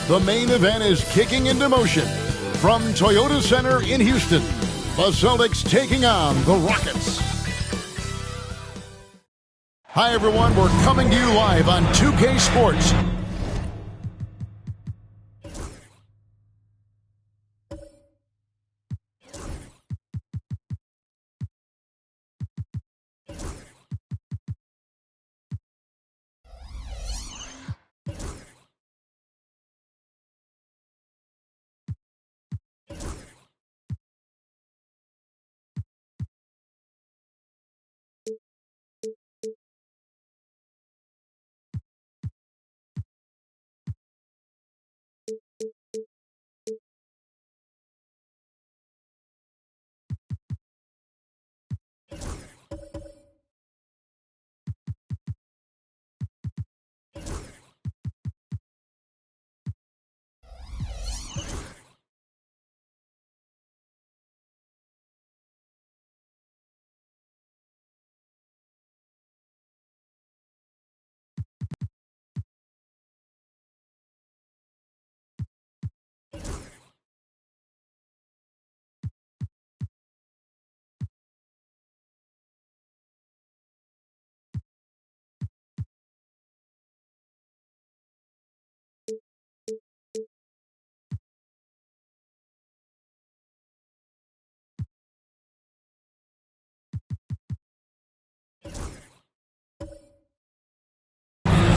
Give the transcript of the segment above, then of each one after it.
The main event is kicking into motion. From Toyota Center in Houston, the Celtics taking on the Rockets. Hi, everyone. We're coming to you live on 2K Sports.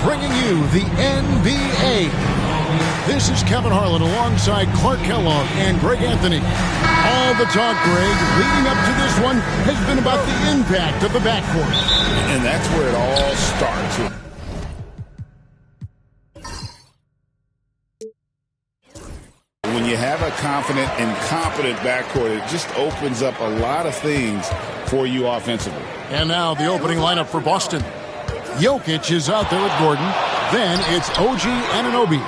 Bringing you the NBA. This is Kevin Harlan alongside Clark Kellogg and Greg Anthony. All the talk, Greg, leading up to this one has been about the impact of the backcourt. And that's where it all starts. When you have a confident and competent backcourt, it just opens up a lot of things for you offensively. And now the opening lineup for Boston. Jokic is out there with Gordon. Then it's OG Anunoby.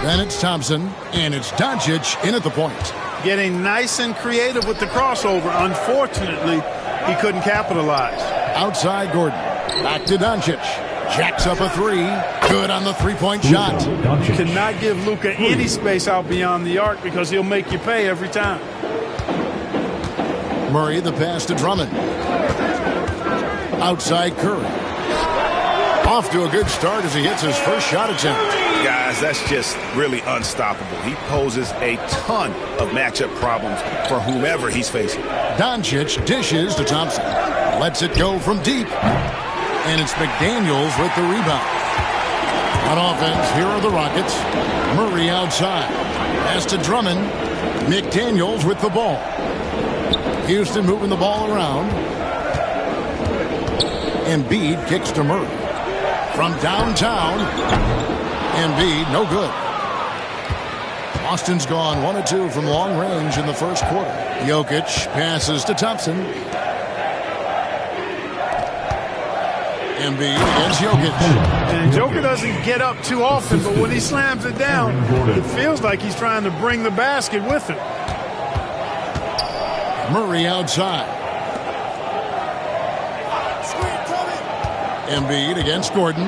Then it's Thompson. And it's Doncic in at the point. Getting nice and creative with the crossover. Unfortunately, he couldn't capitalize. Outside Gordon. Back to Doncic. Jacks up a three. Good on the three-point shot. Cannot give Luka any space out beyond the arc because he'll make you pay every time. Murray the pass to Drummond. Outside Curry. Off to a good start as he hits his first shot attempt. Guys, that's just really unstoppable. He poses a ton of matchup problems for whomever he's facing. Doncic dishes to Thompson. Lets it go from deep. And it's McDaniels with the rebound. On offense, here are the Rockets. Murray outside. Pass to Drummond. McDaniels with the ball. Houston moving the ball around. Embiid kicks to Murray. From downtown, Embiid, no good. Boston's gone 1 of 2 from long range in the first quarter. Jokic passes to Thompson. Embiid against Jokic. And Joker doesn't get up too often, but when he slams it down, it feels like he's trying to bring the basket with him. Murray outside. Embiid against Gordon.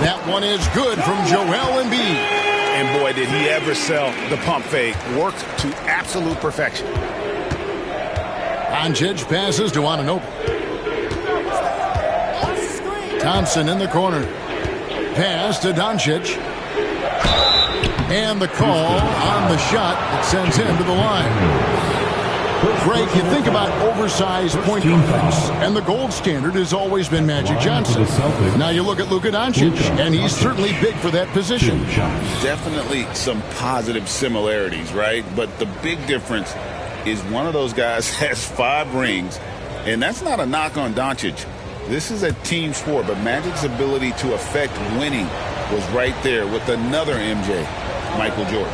That one is good from Joel Embiid. And boy, did he ever sell the pump fake. Worked to absolute perfection. Doncic passes to Anunoby. Thompson in the corner. Pass to Doncic. And the call on the shot that sends him to the line. Greg, you think about oversized point guards, and the gold standard has always been Magic Johnson. Now you look at Luka Doncic, and he's certainly big for that position. Definitely some positive similarities, right? But the big difference is one of those guys has 5 rings, and that's not a knock on Doncic. This is a team sport, but Magic's ability to affect winning was right there with another MJ, Michael Jordan.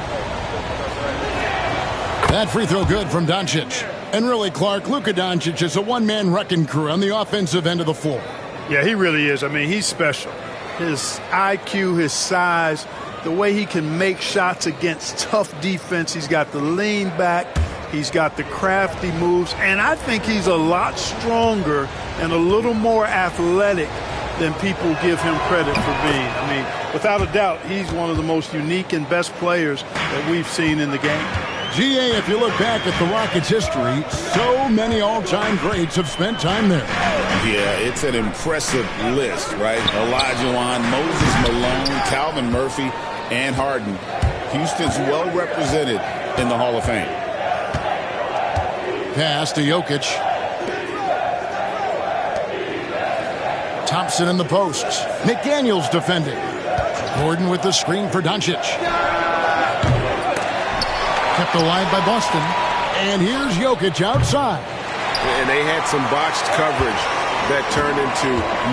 That free throw good from Doncic. And really, Clark, Luka Doncic is a one-man wrecking crew on the offensive end of the floor. Yeah, he really is. I mean, he's special. His IQ, his size, the way he can make shots against tough defense. He's got the lean back. He's got the crafty moves. And I think he's a lot stronger and a little more athletic than people give him credit for being. I mean, without a doubt, he's one of the most unique and best players that we've seen in the game. GA, if you look back at the Rockets' history, so many all-time greats have spent time there. Yeah, it's an impressive list, right? Olajuwon, Moses Malone, Calvin Murphy, and Harden. Houston's well represented in the Hall of Fame. Pass to Jokic. Thompson in the posts. McDaniels defending. Gordon with the screen for Doncic. Kept alive by Boston. And here's Jokic outside. And they had some botched coverage that turned into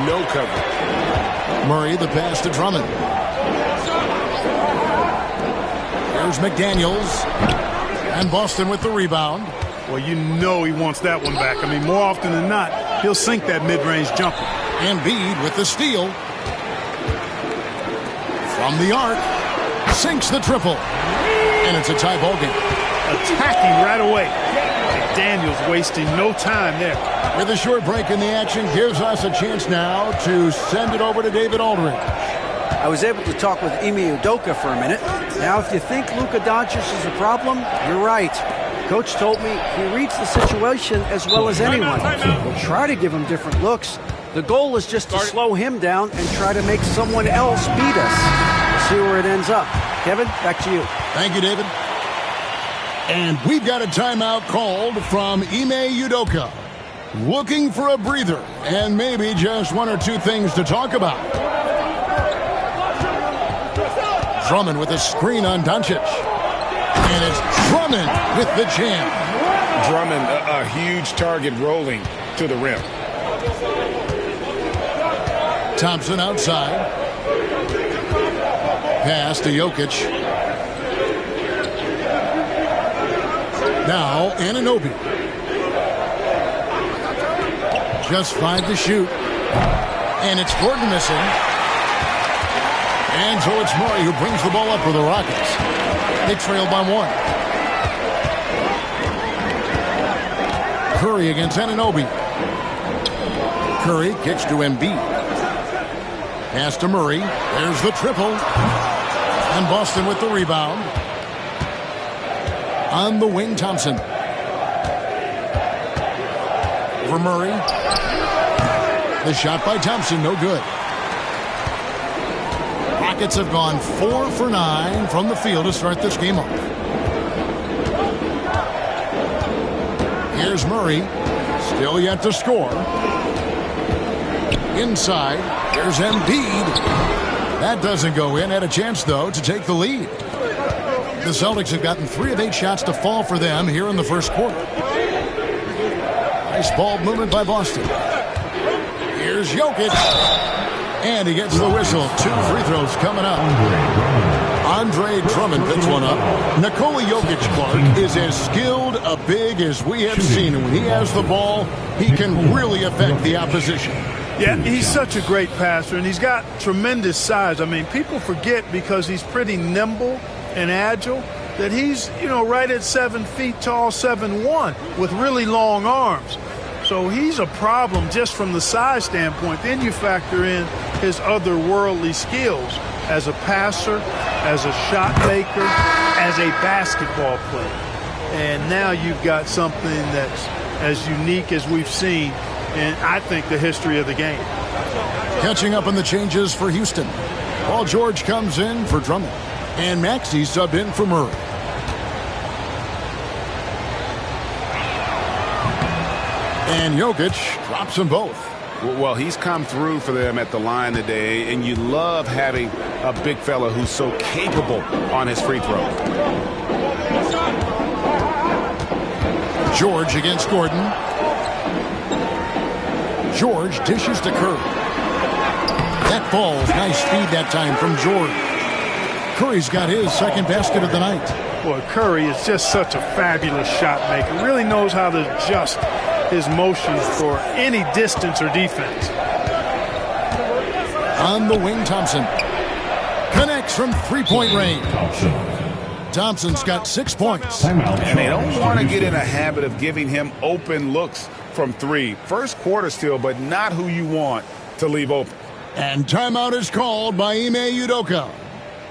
no coverage. Murray the pass to Drummond. Here's McDaniels. And Boston with the rebound. Well, you know he wants that one back. I mean, more often than not, he'll sink that mid-range jumper. Embiid with the steal. From the arc. Sinks the triple. And it's a tie ball game. Attacking right away. McDaniels wasting no time there. With a short break in the action, gives us a chance now to send it over to David Aldridge. I was able to talk with Ime Udoka for a minute. Now, if you think Luka Doncic is a problem, you're right. Coach told me he reads the situation as well as anyone. We'll try to give him different looks. The goal is just to slow him down and try to make someone else beat us. We'll see where it ends up. Kevin, back to you. Thank you, David. And we've got a timeout called from Ime Udoka. Looking for a breather and maybe just one or two things to talk about. Drummond with a screen on Doncic. And it's Drummond with the jam. Drummond, a huge target rolling to the rim. Thompson outside. Pass to Jokic. Now Anunoby. Just 5 to shoot. And it's Gordon missing. And so it's Murray who brings the ball up for the Rockets. They trail by 1. Curry against Anunoby. Curry kicks to Embiid. Pass to Murray. There's the triple. And Boston with the rebound. On the wing, Thompson. For Murray. The shot by Thompson, no good. Rockets have gone 4 for 9 from the field to start this game off. Here's Murray. Still yet to score. Inside. There's Embiid. That doesn't go in. Had a chance, though, to take the lead. The Celtics have gotten 3 of 8 shots to fall for them here in the first quarter. Nice ball movement by Boston. Here's Jokic. And he gets the whistle. 2 free throws coming up. Andre Drummond picks one up. Nikola Jokic, Clark, is as skilled a big as we have seen. And when he has the ball, he can really affect the opposition. Yeah, he's such a great passer, and he's got tremendous size. I mean, people forget because he's pretty nimble and agile that he's, right at 7 feet tall, 7'1", with really long arms. So he's a problem just from the size standpoint. Then you factor in his otherworldly skills as a passer, as a shot maker, as a basketball player. And now you've got something that's as unique as we've seen in, I think, the history of the game. Catching up on the changes for Houston. Paul George comes in for Drummond. And Maxey subbed in for Murray. And Jokic drops them both. Well, he's come through for them at the line today, and you love having a big fella who's so capable on his free throw. George against Gordon. George dishes to Curry. That falls. Nice speed that time from George. Curry's got his second basket of the night. Boy, Curry is just such a fabulous shot maker. Really knows how to adjust his motions for any distance or defense. On the wing, Thompson. Connects from three-point range. Thompson's got 6 points. And they don't want to get in a habit of giving him open looks from 3. First quarter still, but not who you want to leave open. And timeout is called by Ime Udoka.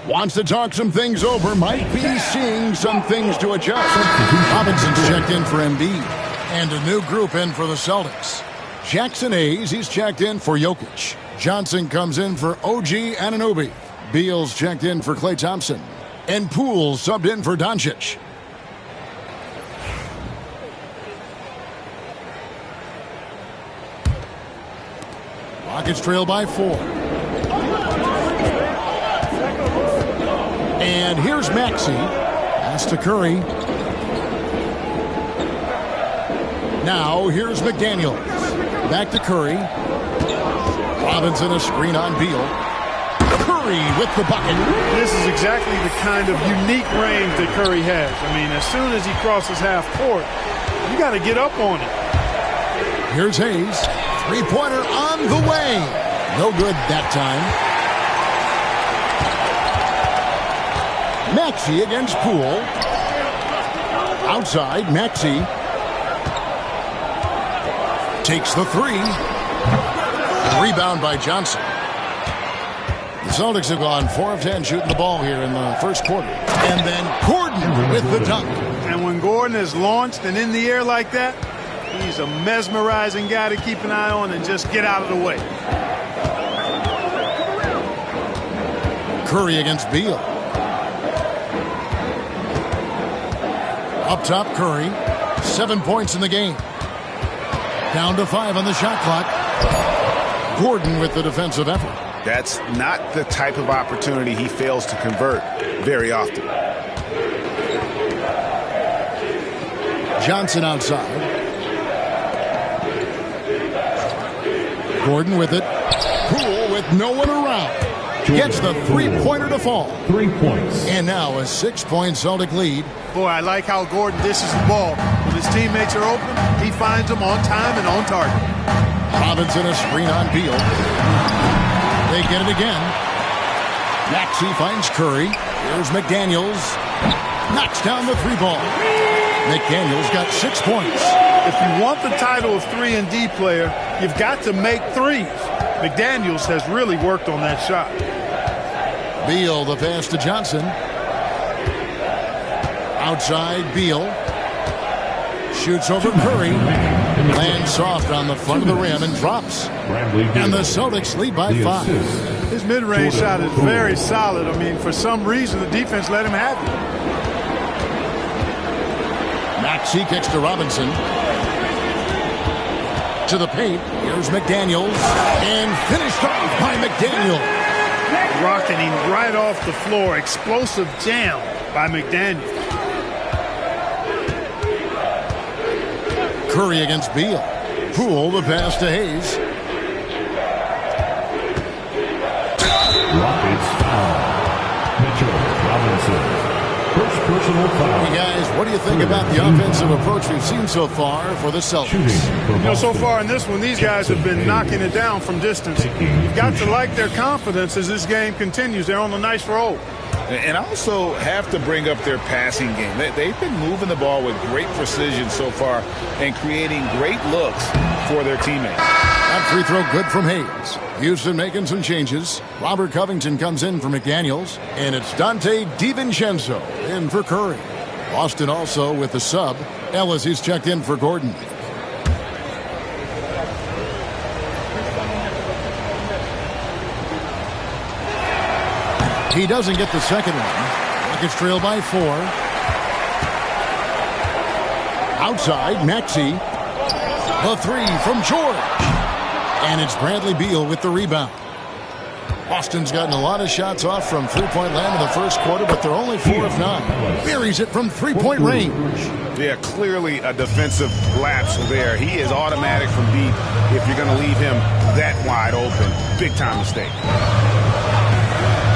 Wants to talk some things over, might be seeing some things to adjust. Robinson's checked in for Embiid. And a new group in for the Celtics. Jackson Hayes, he's checked in for Jokic. Johnson comes in for OG Anunoby. Beal's checked in for Klay Thompson. And Poole subbed in for Doncic. Rockets trail by 4. And here's Maxey. Pass to Curry. Now here's McDaniels. Back to Curry. Robinson a screen on Beal. Curry with the bucket. This is exactly the kind of unique range that Curry has. I mean, as soon as he crosses half court, you got to get up on it. Here's Hayes. Three-pointer on the way. No good that time. Maxey against Poole. Outside, Maxey. Takes the three. Rebound by Johnson. The Celtics have gone 4 of 10 shooting the ball here in the first quarter. And then Gordon with the dunk. And when Gordon is launched and in the air like that, he's a mesmerizing guy to keep an eye on and just get out of the way. Curry against Beal. Up top, Curry. 7 points in the game. Down to 5 on the shot clock. Gordon with the defensive effort. That's not the type of opportunity he fails to convert very often. Johnson outside. Gordon with it. Poole with no one around. Gets the three-pointer to fall. 3 points. And now a 6-point Celtic lead. Boy, I like how Gordon dishes the ball. When his teammates are open, he finds them on time and on target. Robinson a screen on Beal. They get it again. Maxey finds Curry. Here's McDaniels. Knocks down the three ball. McDaniels got 6 points. If you want the title of 3-and-D player, you've got to make threes. McDaniels has really worked on that shot. Beal the pass to Johnson. Outside, Beal. Shoots over Curry. Lands soft on the front of the rim and drops. And the Celtics lead by 5. His mid-range shot is very solid. I mean, for some reason, the defense let him have it. Maxey kicks to Robinson. To the paint. Here's McDaniels. And finished off by McDaniels. Rocketing right off the floor. Explosive jam by McDaniels. Curry against Beal. Poole the pass to Hayes. Rockets foul. Mitchell Robinson. First personal foul. Hey guys, what do you think about the offensive approach we've seen so far for the Celtics? You know, so far in this one, these guys have been knocking it down from distance. You've got to like their confidence as this game continues. They're on a nice roll. And also have to bring up their passing game. They've been moving the ball with great precision so far and creating great looks for their teammates. That free throw good from Hayes. Houston making some changes. Robert Covington comes in for McDaniels. And it's Dante DiVincenzo in for Curry. Boston also with the sub. Ellis is checked in for Gordon. He doesn't get the second one. Rockets trail by 4. Outside, Maxey. The three from George. And it's Bradley Beal with the rebound. Boston's gotten a lot of shots off from three-point land in the first quarter, but they're only 4 of 9. Buries it from three-point range. Yeah, clearly a defensive lapse there. He is automatic from deep if you're going to leave him that wide open. Big-time mistake.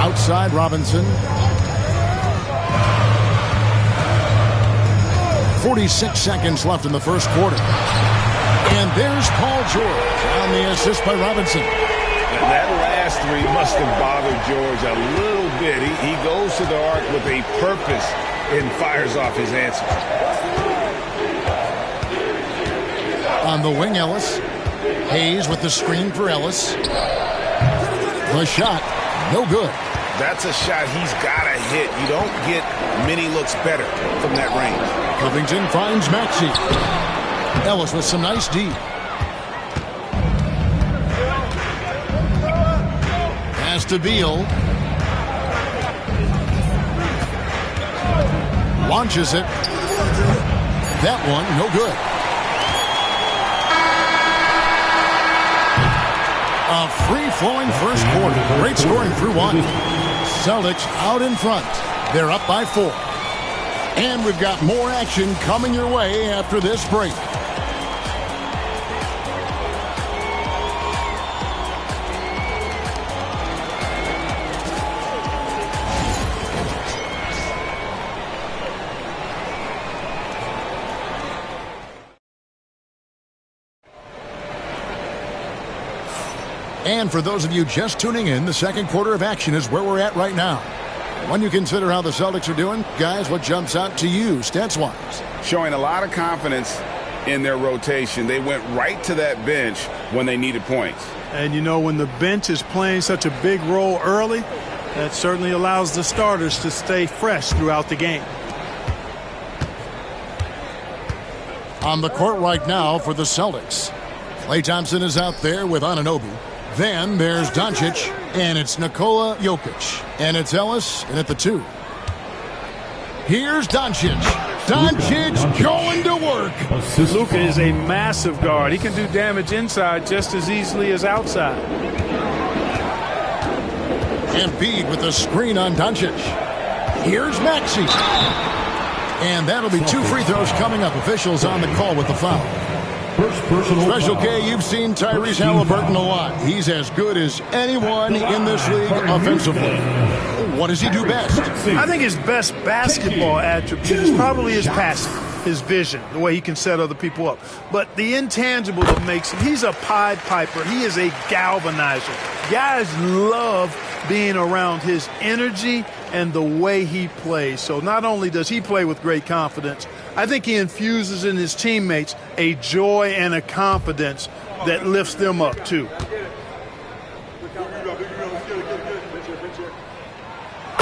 Outside, Robinson. 46 seconds left in the first quarter. And there's Paul George on the assist by Robinson. And that last three must have bothered George a little bit. He goes to the arc with a purpose and fires off his answer. On the wing, Ellis. Hayes with the screen for Ellis. The shot, no good. That's a shot he's got to hit. You don't get many looks better from that range. Covington finds Maxey. Ellis with some nice D. Pass to Beal. Launches it. That one, no good. A free-flowing first quarter. Great scoring through one. Celtics out in front. They're up by 4. And we've got more action coming your way after this break. And for those of you just tuning in, the second quarter of action is where we're at right now. When you consider how the Celtics are doing, guys, what jumps out to you, stats-wise? Showing a lot of confidence in their rotation. They went right to that bench when they needed points. And, you know, when the bench is playing such a big role early, that certainly allows the starters to stay fresh throughout the game. On the court right now for the Celtics, Klay Thompson is out there with Anunoby. Then there's Doncic, and it's Nikola Jokic. And it's Ellis, and at the 2. Here's Doncic. Doncic going to work. Luka is a massive guard. He can do damage inside just as easily as outside. Embiid with the screen on Doncic. Here's Maxey. And that'll be 2 free throws coming up. Officials on the call with the foul. Special K, you've seen Tyrese Halliburton a lot. He's as good as anyone in this league offensively. What does he do best? I think his best basketball attribute is probably his passing, his vision, the way he can set other people up. But the intangible that makes him, he's a Pied Piper. He is a galvanizer. Guys love being around his energy and the way he plays. So not only does he play with great confidence, I think he infuses in his teammates a joy and a confidence that lifts them up too.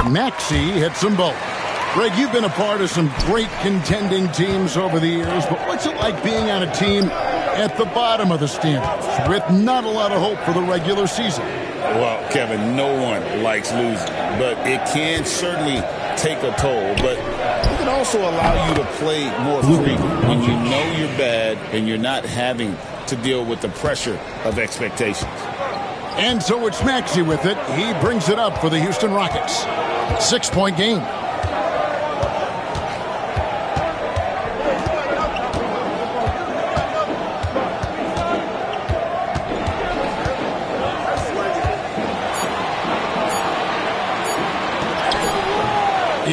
Maxey hits them both. Greg, you've been a part of some great contending teams over the years, but what's it like being on a team at the bottom of the standings with not a lot of hope for the regular season? Well, Kevin, no one likes losing, but it can certainly take a toll. But it can also allow you to play more freely when you know you're bad and you're not having to deal with the pressure of expectations. And so it's Maxey with it. He brings it up for the Houston Rockets. 6-point game.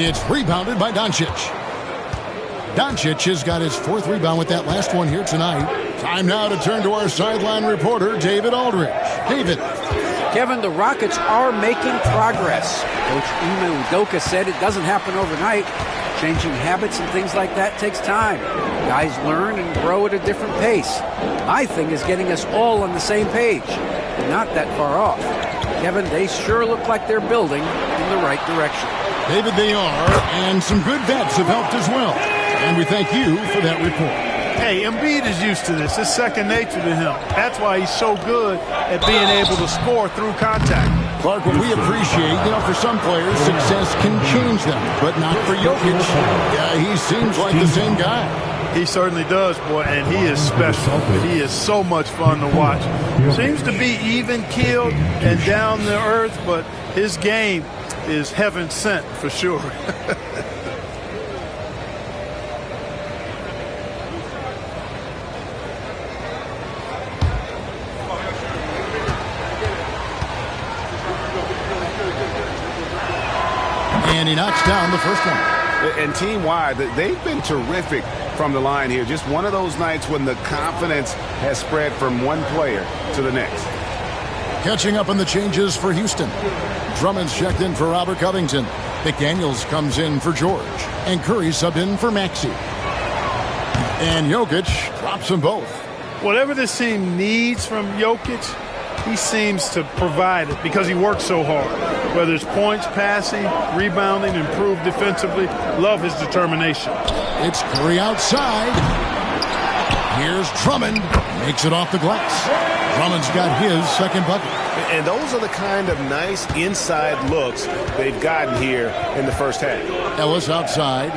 It's rebounded by Doncic. Doncic has got his 4th rebound with that last one here tonight. Time now to turn to our sideline reporter, David Aldridge. David. Kevin, the Rockets are making progress. Coach Ime Udoka said it doesn't happen overnight. Changing habits and things like that takes time. Guys learn and grow at a different pace. My thing is getting us all on the same page. We're not that far off. Kevin, they sure look like they're building in the right direction. David, they are, and some good vets have helped as well. And we thank you for that report. Hey, Embiid is used to this. It's second nature to him. That's why he's so good at being able to score through contact. Clark, what we appreciate, for some players, success can change them, but not for Jokic. Yeah, he seems like the same guy. He certainly does, boy, and he is special. He is so much fun to watch. Seems to be even-keeled and down to earth, but his game is heaven sent for sure. And he knocks down the first one. And team-wide, they've been terrific from the line here. Just one of those nights when the confidence has spread from one player to the next. Catching up on the changes for Houston. Drummond's checked in for Robert Covington. McDaniels comes in for George. And Curry subbed in for Maxey. And Jokic drops them both. Whatever this team needs from Jokic, he seems to provide it because he works so hard. Whether it's points, passing, rebounding, improved defensively, love his determination. It's Curry outside. Here's Drummond. Makes it off the glass. Drummond's got his second bucket. And those are the kind of nice inside looks they've gotten here in the first half. Ellis outside.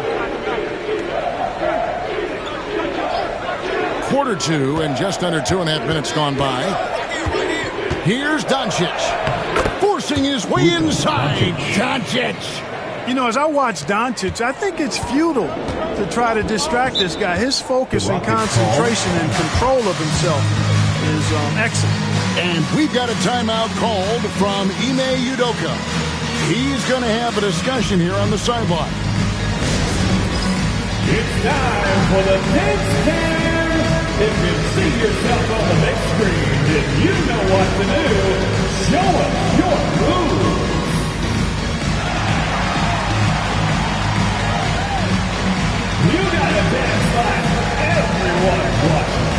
Quarter two and just under 2.5 minutes gone by. Here's Doncic. Forcing his way inside. Doncic. You know, as I watch Doncic, I think it's futile to try to distract this guy. His focus and concentration and control of himself is excellent. And we've got a timeout called from Ime Udoka. He's going to have a discussion here on the sideline. It's time for the next game. If you see yourself on the big screen, then you know what to do. Show us your moves. You gotta dance like everyone's watching.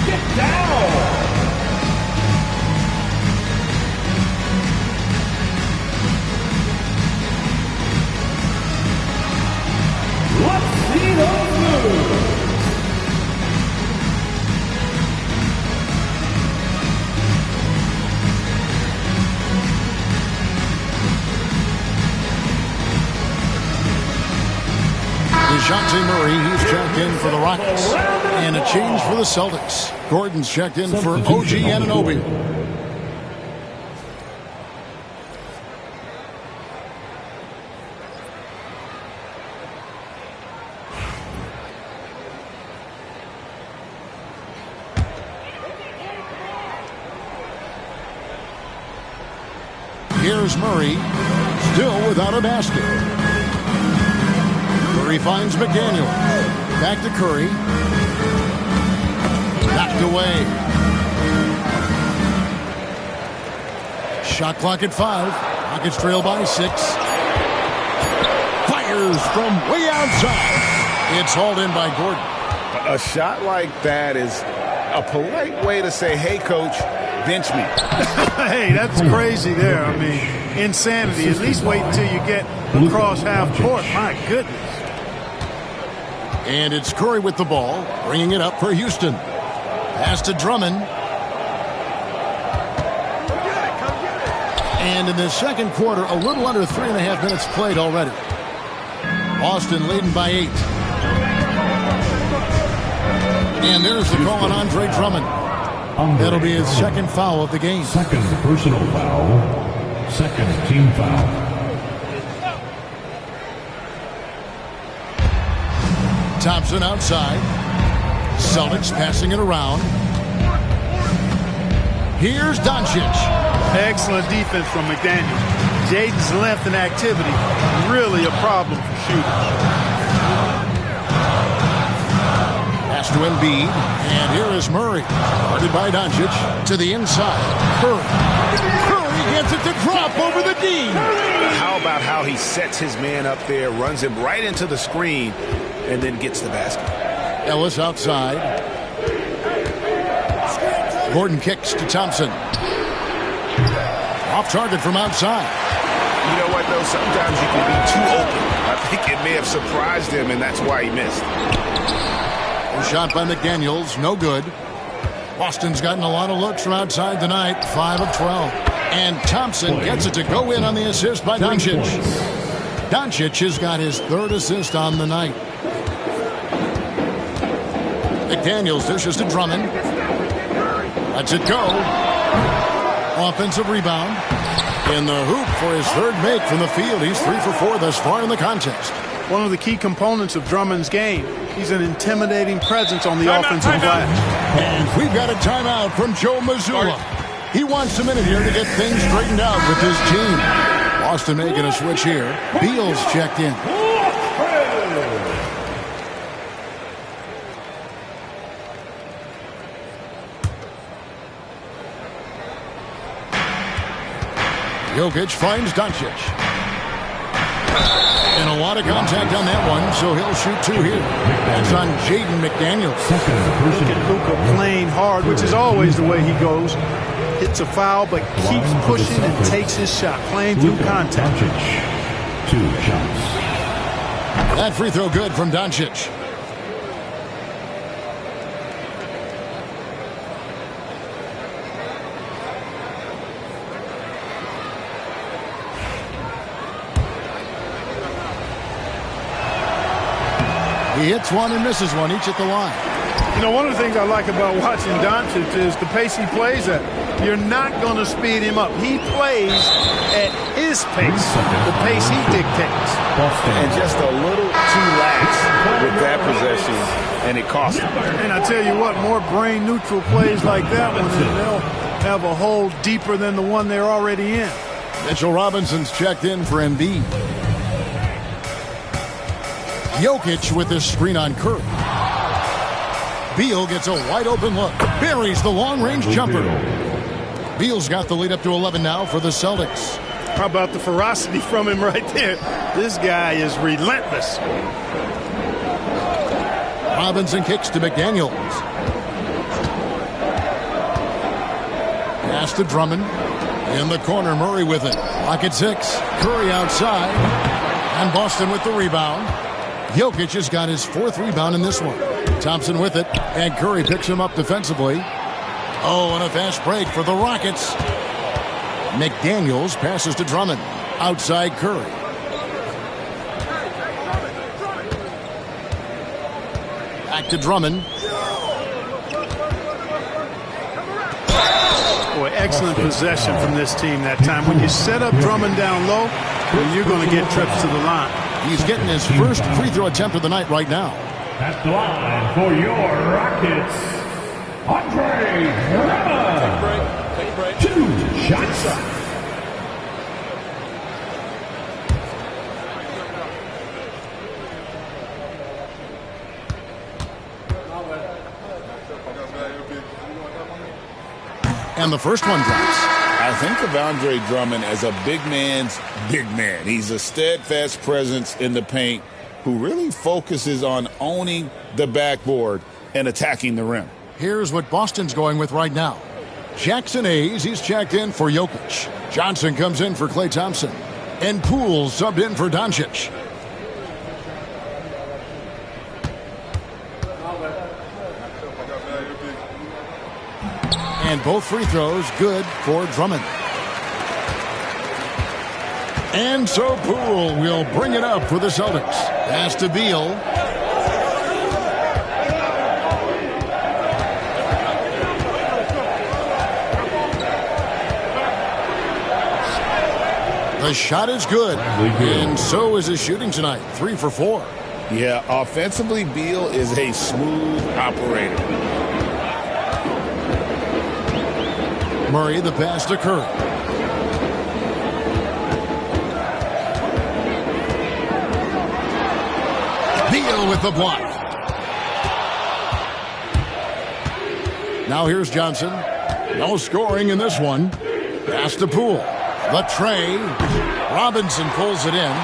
Get down! Let's see those moves! DeJounte Murray, he's checked in for the Rockets. And a change for the Celtics. Gordon's checked in for OG Anunoby. Here's Murray, still without a basket. Curry finds McDaniel. Back to Curry. Knocked away. Shot clock at 5. Rockets trail by 6. Fires from way outside. It's hauled in by Gordon. A shot like that is a polite way to say, hey, coach, bench me. Hey, that's crazy there. I mean, insanity. At least wait until you get across half court. My goodness. And it's Curry with the ball, bringing it up for Houston. Pass to Drummond. And in the second quarter, a little under 3.5 minutes played already. Boston leading by 8. And there's the call on Andre Drummond. That'll be his second foul of the game. Second personal foul. Second team foul. Thompson outside. Celtics passing it around. Here's Doncic. Excellent defense from McDaniel. Jaden's length and activity, really a problem for shooters. Pass to Embiid. And here is Murray. Guarded by Doncic. To the inside. Curry gets it to drop over the D. How about how he sets his man up there, runs him right into the screen, and then gets the basket. Ellis outside. Gordon kicks to Thompson. Off target from outside. You know what, though? Sometimes you can be too open. I think it may have surprised him, and that's why he missed. A shot by McDaniels, no good. Boston's gotten a lot of looks from outside tonight, 5 of 12. And Thompson gets it to go in on the assist by Doncic. Doncic has got his third assist on the night. McDaniels dishes to Drummond. Lets it go. Offensive rebound. In the hoop for his third make from the field. He's 3 for 4 thus far in the contest. One of the key components of Drummond's game. He's an intimidating presence on the offensive glass. And we've got a timeout from Joe Mazzulla. He wants a minute here to get things straightened out with his team. Boston making a switch here. Beal's checked in. Jokic finds Doncic. And a lot of contact on that one, so he'll shoot 2 here. That's on Jaden McDaniels. Look at Luka playing hard, which is always the way he goes. Hits a foul, but keeps pushing and takes his shot, playing through contact. 2 shots. That free throw good from Doncic. He hits one and misses one, each at the line. You know, one of the things I like about watching Doncic is the pace he plays at. You're not going to speed him up. He plays at his pace, the pace he dictates. And just a little too lax with that possession, and it cost him. And I tell you what, more brain-neutral plays like that one, and they'll have a hole deeper than the one they're already in. Mitchell Robinson's checked in for Embiid. Jokic with his screen on Curry. Beal gets a wide-open look. Buries the long-range jumper. Beal's got the lead up to 11 now for the Celtics. How about the ferocity from him right there? This guy is relentless. Robinson kicks to McDaniels. Pass to Drummond. In the corner, Murray with it. Lock at 6. Curry outside. And Boston with the rebound. Jokic has got his 4th rebound in this one. Thompson with it, and Curry picks him up defensively. Oh, and a fast break for the Rockets. McDaniels passes to Drummond. Outside Curry. Back to Drummond. Boy, excellent possession from this team that time. When you set up Drummond down low, then you're going to get trips to the line. He's getting his first free throw attempt of the night right now. At the line for your Rockets, Andre Drummond. 2 shots. And the first one drops. I think of Andre Drummond as a big man's big man. He's a steadfast presence in the paint who really focuses on owning the backboard and attacking the rim. Here's what Boston's going with right now. Jackson Hayes, he's checked in for Jokic. Johnson comes in for Klay Thompson. And Poole subbed in for Doncic. And both free throws good for Drummond. And so Poole will bring it up for the Celtics. Pass to Beal. The shot is good. And so is his shooting tonight. 3 for 4. Yeah, offensively, Beal is a smooth operator. Murray, the pass to Curry. Beal with the block. Now here's Johnson. No scoring in this one. Pass to Poole. The tray. Robinson pulls it in.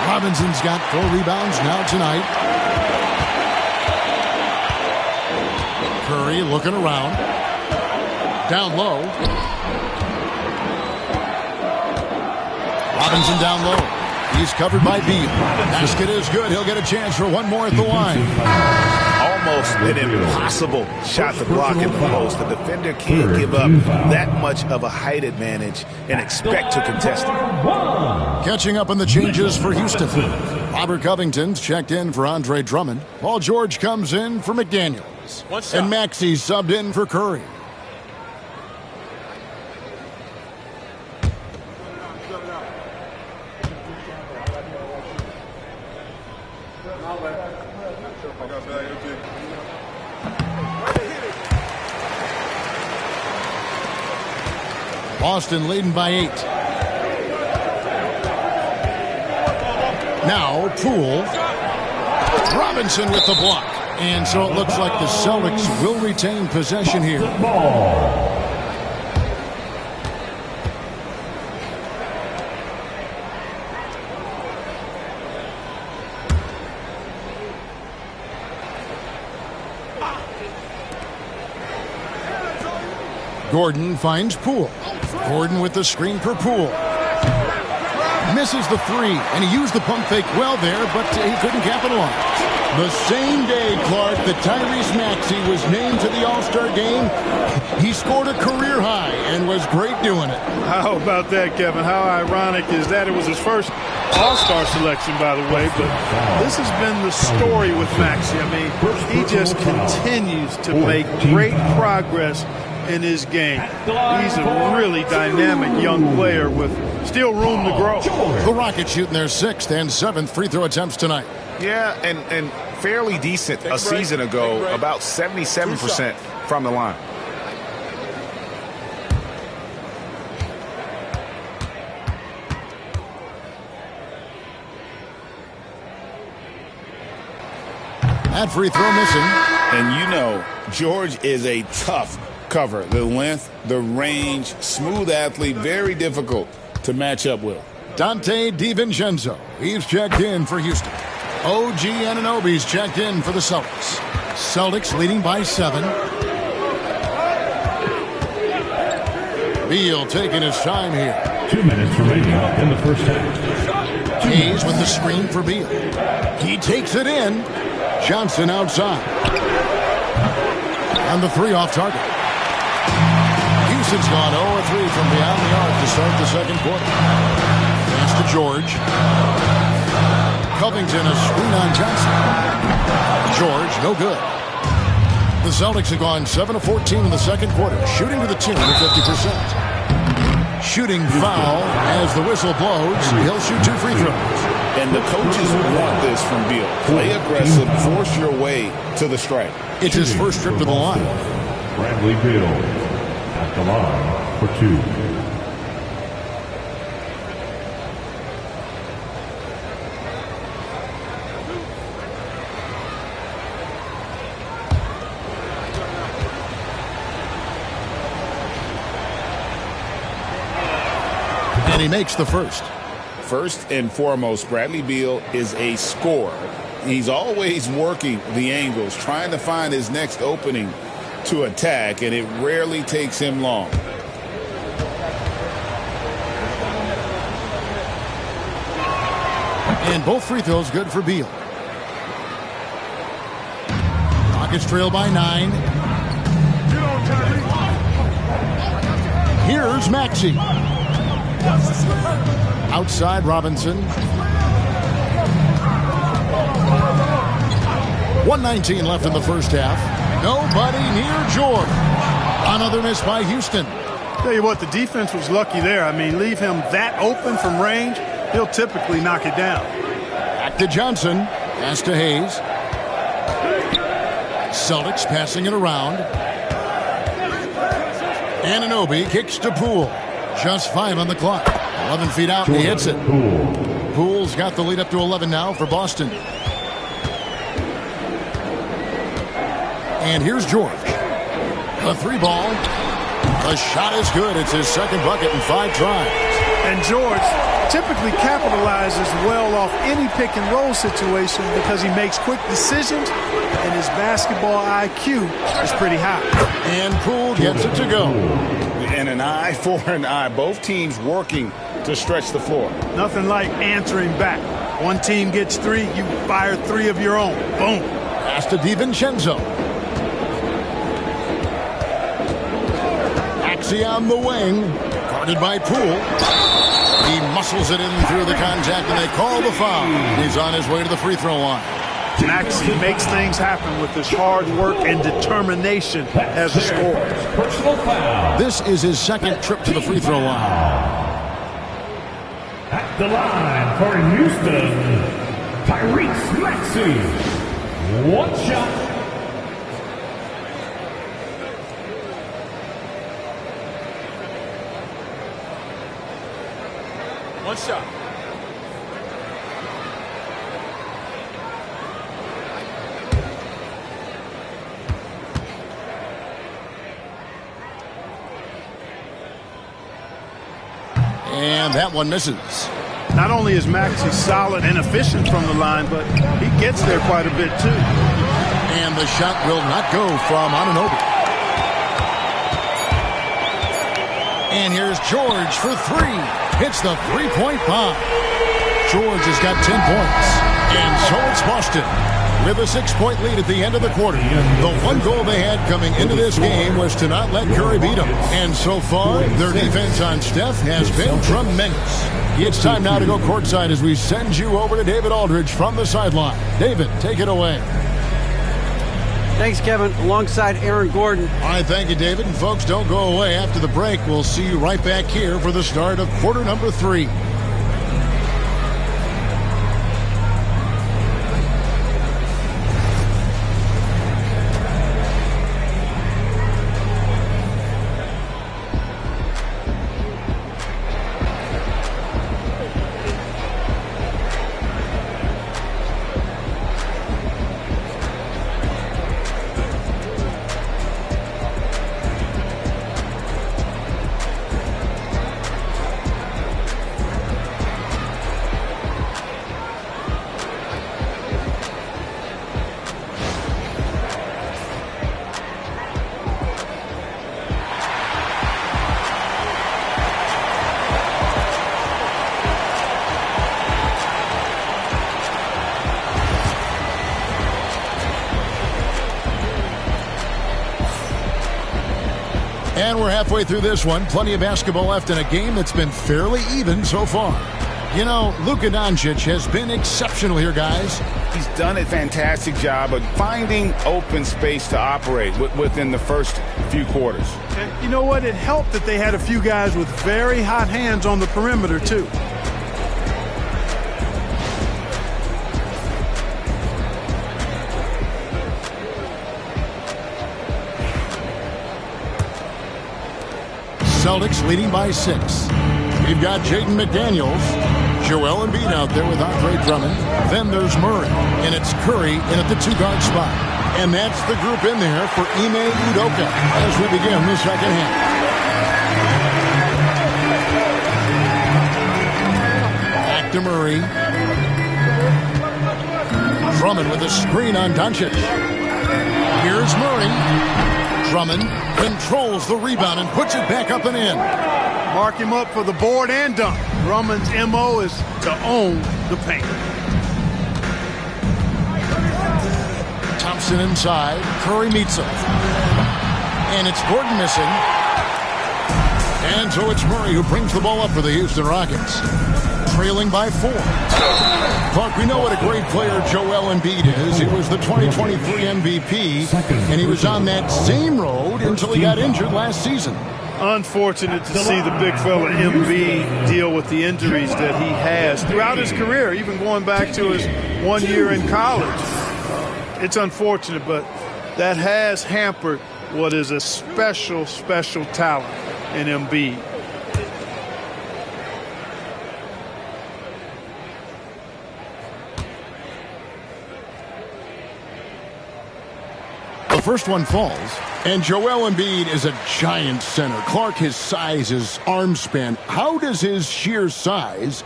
Robinson's got 4 rebounds now tonight. Curry looking around. Down low. Robinson down low. He's covered by Beal. Basket is good. He'll get a chance for one more at the line. Almost an impossible shot to block in the post. The defender can't give up that much of a height advantage and expect to contest it. Catching up on the changes for Houston. Robert Covington's checked in for Andre Drummond. Paul George comes in for McDaniels. And Maxey's subbed in for Curry. Boston leading by 8. Now Poole. Robinson with the block. And so it looks like the Celtics will retain possession here. Gordon finds Poole. Gordon with the screen for Poole. Misses the three, and he used the pump fake well there, but he couldn't capitalize. The same day, Clark, that Tyrese Maxey was named to the All-Star game, he scored a career high and was great doing it. How about that, Kevin? How ironic is that? It was his first All-Star selection, by the way, but this has been the story with Maxey. I mean, he just continues to make great progress in his game. He's a really dynamic young player with still room to grow. The Rockets shooting their 6th and 7th free throw attempts tonight. Yeah, and fairly decent a season ago, about 77% from the line. That free throw missing. And you know, George is a tough cover. The length, the range, smooth athlete, very difficult to match up with. Dante DiVincenzo, he's checked in for Houston. OG Anunoby's checked in for the Celtics. Celtics leading by 7. Beal taking his time here. 2 minutes remaining in the first half. Hayes with the screen for Beal. He takes it in. Johnson outside. And the 3 off target. Houston's gone 0-3 from beyond the arc to start the second quarter. Pass to George. Covington a screen on Johnson. George, no good. The Celtics have gone 7-14 in the second quarter, shooting to the tune of 50%. Shooting foul as the whistle blows. He'll shoot 2 free throws. And the coaches want this from Beal. Play aggressive, force your way to the strike. It's his first trip to the line. Bradley Beal at the line for 2. And he makes the first. First and foremost, Bradley Beal is a scorer. He's always working the angles, trying to find his next opening to attack, and it rarely takes him long. And both free throws good for Beal. Rockets trail by 9. Here's Maxey. Outside Robinson. 1:19 left in the first half. Nobody near George. Another miss by Houston. Tell you what, the defense was lucky there. I mean, leave him that open from range, he'll typically knock it down. Back to Johnson. Pass to Hayes. Celtics passing it around. Anunoby kicks to Poole. Just 5 on the clock. 11 feet out, and he hits it. Poole's got the lead up to 11 now for Boston. And here's George. The 3 ball. The shot is good. It's his second bucket in 5 tries. And George typically capitalizes well off any pick and roll situation because he makes quick decisions and his basketball IQ is pretty high. And Poole gets it to go. And an eye for an eye. Both teams working to stretch the floor. Nothing like answering back. One team gets 3, you fire 3 of your own. Boom. Pass to DiVincenzo. Maxey on the wing. Guarded by Poole. He muscles it in through the contact, and they call the foul. He's on his way to the free throw line. Maxey makes things happen with his hard work and determination as a scorer. Personal foul. This is his second trip to the free throw line. At the line for Houston, Tyrese Maxey. 1 shot. One shot. And that one misses. Not only is Maxey solid and efficient from the line, but he gets there quite a bit too. And the shot will not go from Anunoby. And here's George for three. Hits the three-point bomb. George has got 10 points. And so it's Boston with a 6-point lead at the end of the quarter. The one goal they had coming into this game was to not let Curry beat them. And so far, their defense on Steph has been tremendous. It's time now to go courtside as we send you over to David Aldridge from the sideline. David, take it away. Thanks, Kevin. Alongside Aaron Gordon. All right, thank you, David. And folks, don't go away. After the break, we'll see you right back here for the start of quarter number 3. And we're halfway through this one. Plenty of basketball left in a game that's been fairly even so far. You know, Luka Doncic has been exceptional here, guys. He's done a fantastic job of finding open space to operate within the first few quarters. And you know what? It helped that they had a few guys with very hot hands on the perimeter, too. Celtics leading by 6. We've got Jaden McDaniels, Joel Embiid out there with Andre Drummond. Then there's Murray, and it's Curry in at the 2-guard spot. And that's the group in there for Ime Udoka as we begin the second half. Back to Murray. Drummond with a screen on Doncic. Here's Murray. Drummond controls the rebound and puts it back up and in. Mark him up for the board and dunk. Drummond's M.O. is to own the paint. Thompson inside. Curry meets him. And it's Gordon missing. And so it's Murray who brings the ball up for the Houston Rockets. Trailing by 4. Clark, we know what a great player Joel Embiid is. He was the 2023 MVP, and he was on that same road until he got injured last season. Unfortunate to see the big fella Embiid deal with the injuries that he has throughout his career, even going back to his 1 year in college. It's unfortunate, but that has hampered what is a special, special talent in Embiid. The first one falls, and Joel Embiid is a giant center. Clark, his size, his arm span. How does his sheer size,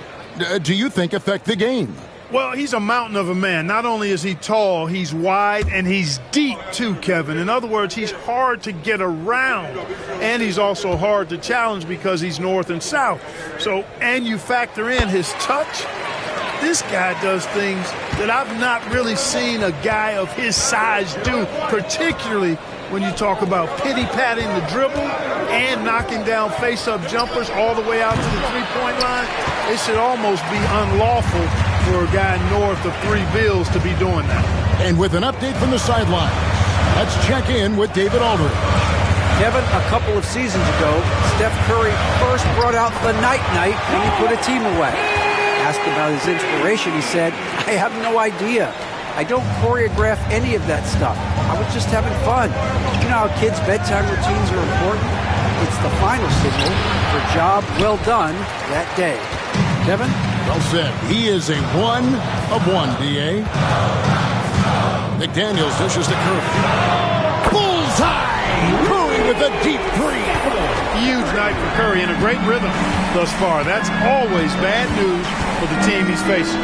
do you think, affect the game? Well, he's a mountain of a man. Not only is he tall, he's wide, and he's deep too, Kevin. In other words, he's hard to get around, and he's also hard to challenge because he's north and south. So, and you factor in his touch. This guy does things that I've not really seen a guy of his size do, particularly when you talk about pity-patting the dribble and knocking down face-up jumpers all the way out to the three-point line. It should almost be unlawful for a guy north of 3 bills to be doing that. And with an update from the sideline, let's check in with David Aldridge. Kevin, a couple of seasons ago, Steph Curry first brought out the night-night when he put a team away. Asked about his inspiration, he said, "I have no idea. I don't choreograph any of that stuff. I was just having fun." You know how kids' bedtime routines are important? It's the final signal for job well done that day. Kevin? Well said. He is a 1 of 1, D.A. McDaniels dishes to Curry. Bullseye! Curry with a deep 3. Huge night for Curry and a great rhythm thus far. That's always bad news for the team he's facing.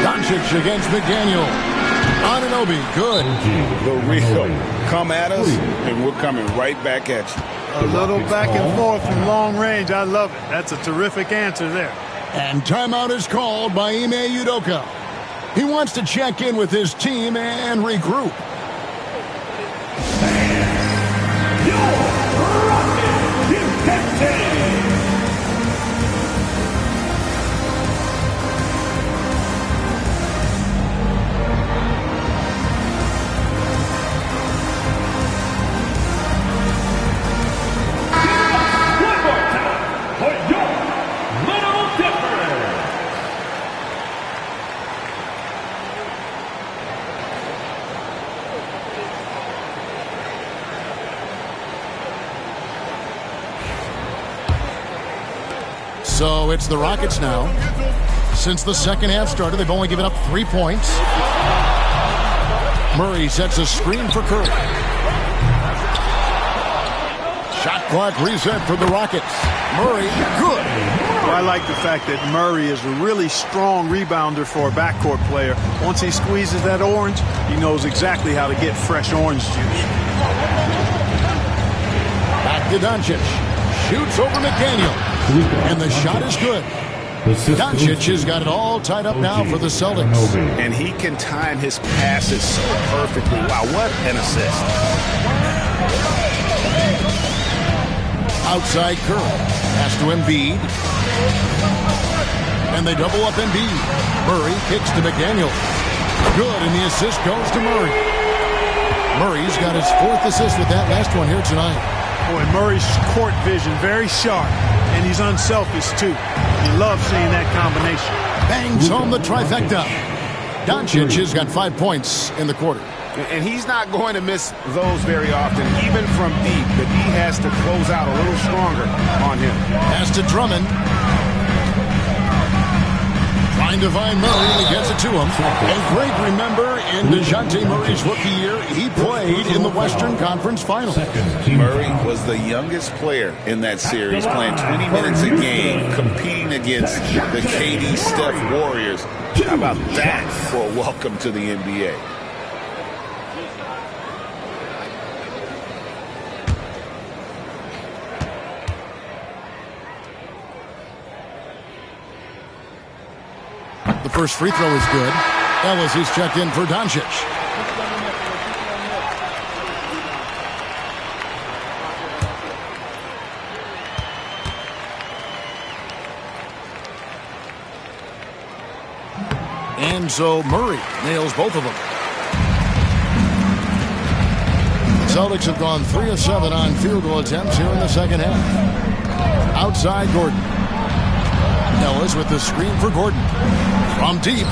Doncic against McDaniel. Anunoby, good. The real. Come at us, and we're coming right back at you. A little back and forth from long range. I love it. That's a terrific answer there. And timeout is called by Ime Udoka. He wants to check in with his team and regroup. Your Rocket captain. So it's the Rockets now. Since the second half started, they've only given up 3 points. Murray sets a screen for Curry. Shot clock reset for the Rockets. Murray, good. Well, I like the fact that Murray is a really strong rebounder for a backcourt player. Once he squeezes that orange, he knows exactly how to get fresh orange juice. Back to Doncic. Shoots over McDaniel. And the shot is good. Doncic has got it all tied up now for the Celtics. And he can time his passes so perfectly. Wow, what an assist. Outside Curry. Pass to Embiid. And they double up Embiid. Murray kicks to McDaniel. Good, and the assist goes to Murray. Murray's got his 4th assist with that last one here tonight. Boy, Murray's court vision very sharp, and he's unselfish too. You love seeing that combination. Bangs home the trifecta. Doncic has got 5 points in the quarter. And he's not going to miss those very often, even from deep, but he has to close out a little stronger on him. Pass to Drummond. Trying to find Murray, and he gets it to him. And Greg, remember, in DeJounte Murray's rookie year, he played in the Western Conference Finals. Murray was the youngest player in that series, playing 20 minutes a game, competing against the KD Steph Warriors. How about that for a welcome to the NBA? The first free throw is good. Ellis is checked in for Doncic. And so Murray nails both of them. Celtics have gone 3 of 7 on field goal attempts here in the second half. Outside Gordon. Ellis with the screen for Gordon. From deep.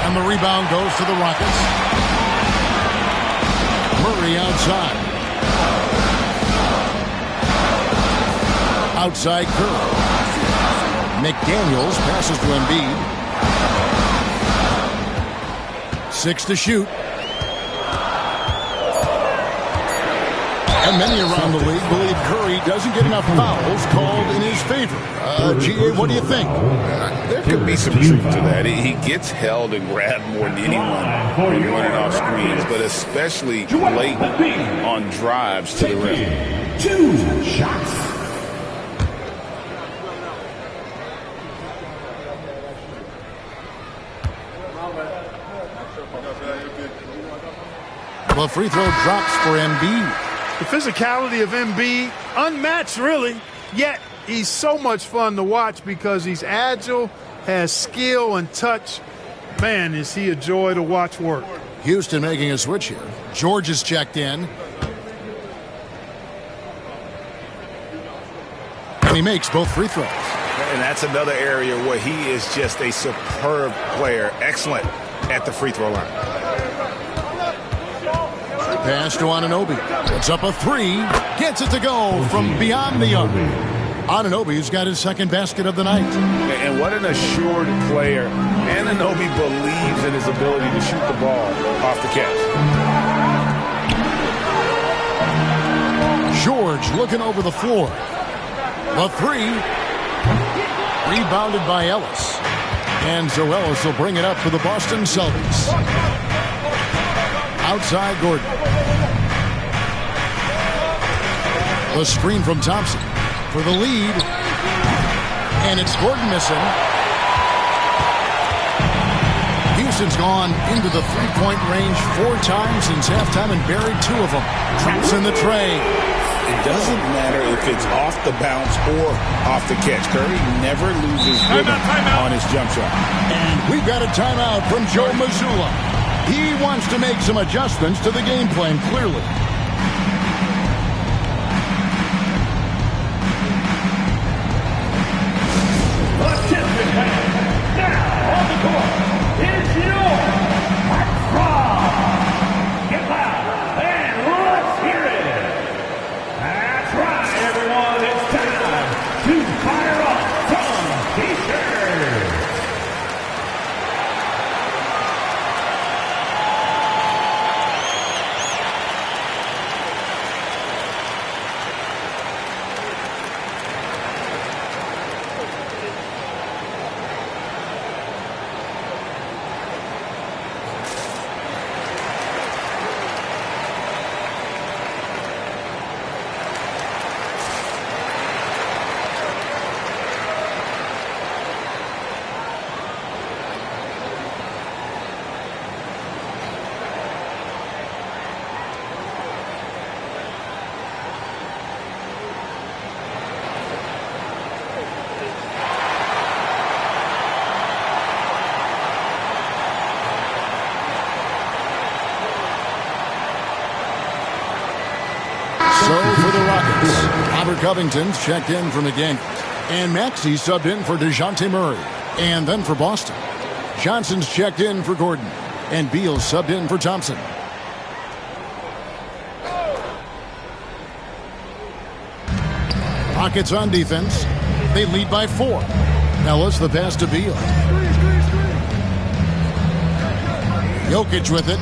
And the rebound goes to the Rockets. Murray outside. Outside Curry. McDaniels passes to Embiid. 6 to shoot. And many around the league believe Curry doesn't get enough fouls called in his favor. G.A., what do you think? There could be some truth to that. He gets held and grabbed more than anyone when running off screens, but especially late on drives to the rim. 2 shots. The free throw drops for Embiid. The physicality of Embiid, unmatched really, yet he's so much fun to watch because he's agile, has skill and touch. Man, is he a joy to watch work. Houston making a switch here. George is checked in. And he makes both free throws. And that's another area where he is just a superb player. Excellent at the free throw line. Pass to Anunoby. Puts up a 3. Gets it to go from beyond the arc. Anunoby's got his second basket of the night. And what an assured player. Anunoby believes in his ability to shoot the ball off the catch. George looking over the floor. The 3. Rebounded by Ellis. And Zoelis will bring it up for the Boston Celtics. Outside Gordon. The screen from Thompson for the lead. And it's Gordon missing. Houston's gone into the three-point range 4 times since halftime and buried 2 of them. Traps in the tray. It doesn't matter if it's off the bounce or off the catch. Curry never loses rhythm on his jump shot. And we've got a timeout from Joe Mazzulla. He wants to make some adjustments to the game plan, clearly. Now on the court, it's your Get loud and let's hear it. That's right, everyone. It's time to fire up some T-shirts. So for the Rockets, Robert Covington's checked in for McDaniels. And Maxey subbed in for DeJounte Murray. And then for Boston, Johnson's checked in for Gordon. And Beal subbed in for Thompson. Rockets on defense. They lead by 4. Ellis the pass to Beal. Jokic with it.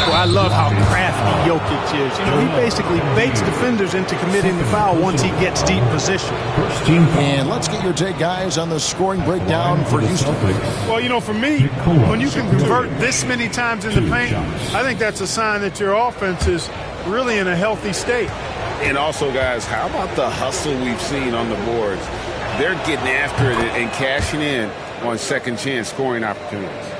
Well, I love how crafty Jokic is. You know, he basically baits defenders into committing the foul once he gets deep position. And let's get your take, guys, on the scoring breakdown for Houston. Well, you know, for me, when you can convert this many times in the paint, I think that's a sign that your offense is really in a healthy state. And also, guys, how about the hustle we've seen on the boards? They're getting after it and cashing in on second chance scoring opportunities.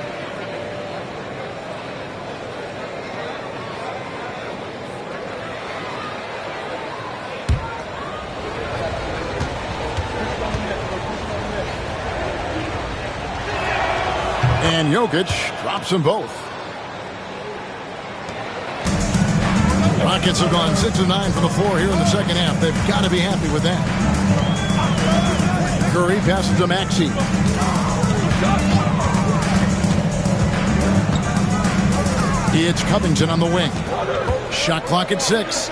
And Jokic drops them both. Rockets have gone 6 of 9 from the floor here in the second half. They've got to be happy with that. Curry passes to Maxey. It's Covington on the wing. Shot clock at 6.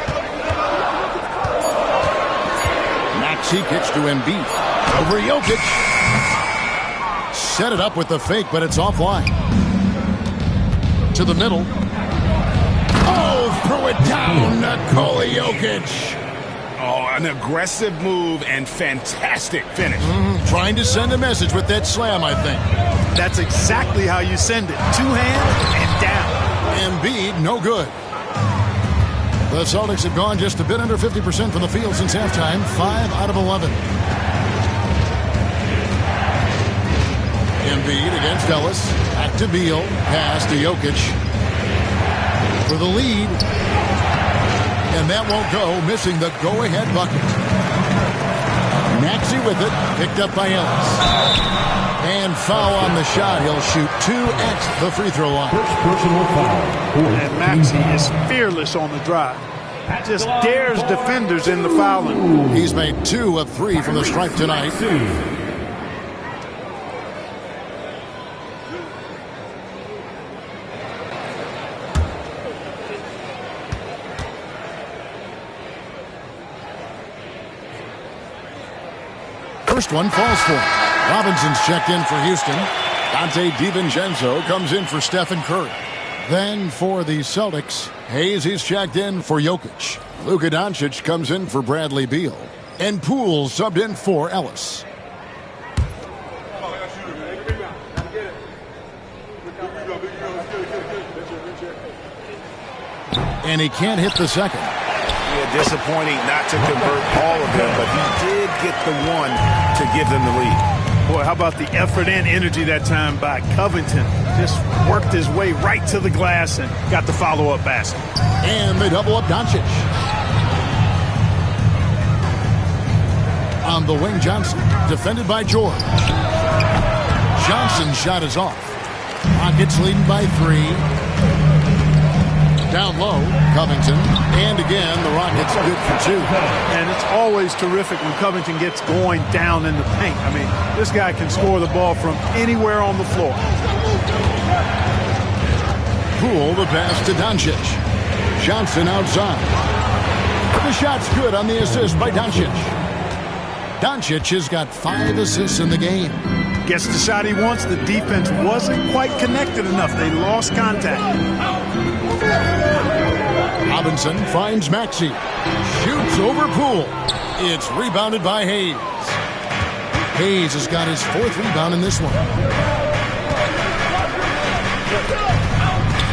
Maxey kicks to Embiid. Over Jokic. Set it up with the fake, but it's offline. To the middle. Oh, throw it down, Nikola Jokic. Oh, an aggressive move and fantastic finish. Trying to send a message with that slam, I think. That's exactly how you send it. 2-hand and down. Embiid, no good. The Celtics have gone just a bit under 50% from the field since halftime. 5 out of 11. Embiid against Ellis. Back to Beal. Pass to Jokic. For the lead. And that won't go. Missing the go-ahead bucket. Maxey with it. Picked up by Ellis. And foul on the shot. He'll shoot 2 at the free throw line. First personal foul. And Maxey is fearless on the drive. Just dares defenders in the fouling. He's made 2 of 3 from the stripe tonight. First one falls for him. Robinson's checked in for Houston. Dante DiVincenzo comes in for Stephen Curry. Then for the Celtics, Hayes is checked in for Jokic. Luka Doncic comes in for Bradley Beal. And Poole subbed in for Ellis. And he can't hit the second. Yeah, disappointing not to convert all of them, but he did get the one to give them the lead. Boy, how about the effort and energy that time by Covington? Just worked his way right to the glass and got the follow-up basket. And they double up Doncic. On the wing, Johnson, defended by George. Johnson's shot is off. Rockets leading by 3. Down low, Covington. And again, the Rockets good for 2. And it's always terrific when Covington gets going down in the paint. I mean, this guy can score the ball from anywhere on the floor. Poole, the pass to Doncic. Johnson outside. The shot's good on the assist by Doncic. Doncic has got 5 assists in the game. Gets the shot he wants. The defense wasn't quite connected enough. They lost contact. Robinson finds Maxey. Shoots over Poole. It's rebounded by Hayes. Hayes has got his 4th rebound in this one.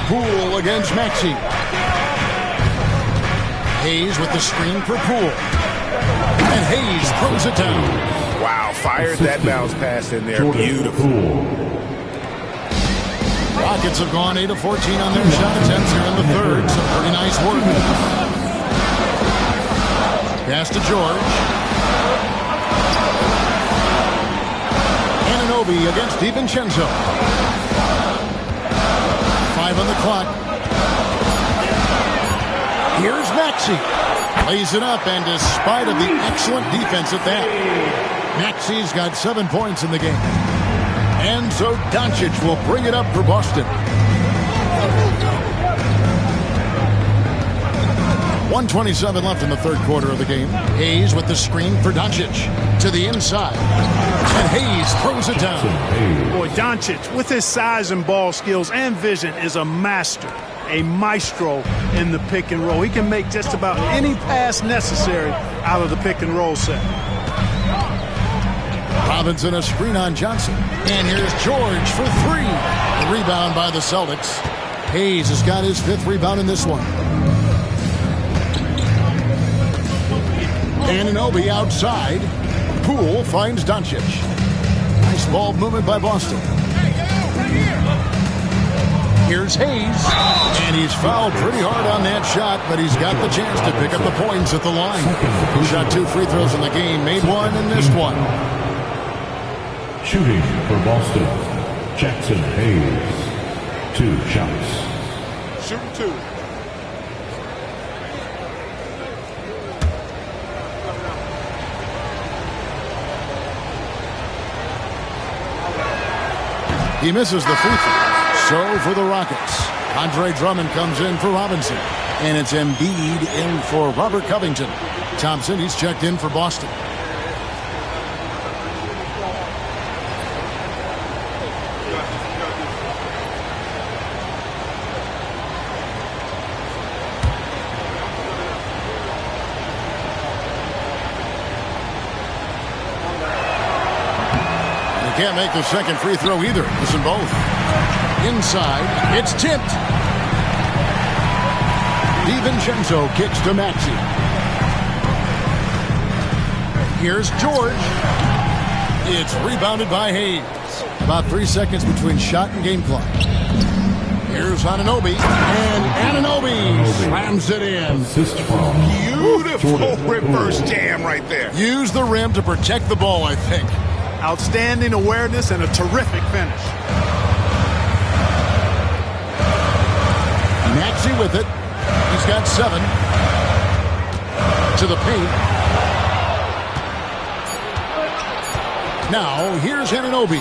Poole against Maxey. Hayes with the screen for Poole. And Hayes throws it down. Wow, fired that bounce pass in there. Beautiful. Rockets have gone 8 of 14 on their shot attempts here in the third. Some pretty nice work. Pass to George. Anunoby against DiVincenzo. 5 on the clock. Here's Maxey. Lays it up, and despite of the excellent defense at that, Maxey's got 7 points in the game. And so Doncic will bring it up for Boston. 1:27 left in the third quarter of the game. Hayes with the screen for Doncic. To the inside. And Hayes throws it down. Boy, Doncic, with his size and ball skills and vision, is a master. A maestro in the pick and roll. He can make just about any pass necessary out of the pick and roll set. Robinson a screen on Johnson. And here's George for 3. The rebound by the Celtics. Hayes has got his 5th rebound in this one. Anunoby outside. Poole finds Doncic. Nice ball movement by Boston. Here's Hayes. And he's fouled pretty hard on that shot, but he's got the chance to pick up the points at the line. He shot 2 free throws in the game, made 1 and missed 1. Shooting for Boston, Jackson Hayes. 2 shots. Shoot 2. He misses the free throw. So for the Rockets, Andre Drummond comes in for Robinson. And it's Embiid in for Robert Covington. Thompson, he's checked in for Boston. Can't make the second free throw either. Listen both. Inside, it's tipped. DiVincenzo kicks to Maxey. Here's George. It's rebounded by Hayes. About 3 seconds between shot and game clock. Here's Anunoby. And Anunoby slams it in. Beautiful reverse jam right there. Use the rim to protect the ball, I think. Outstanding awareness and a terrific finish. Maxey with it. He's got 7. To the paint. Now, here's Anunoby.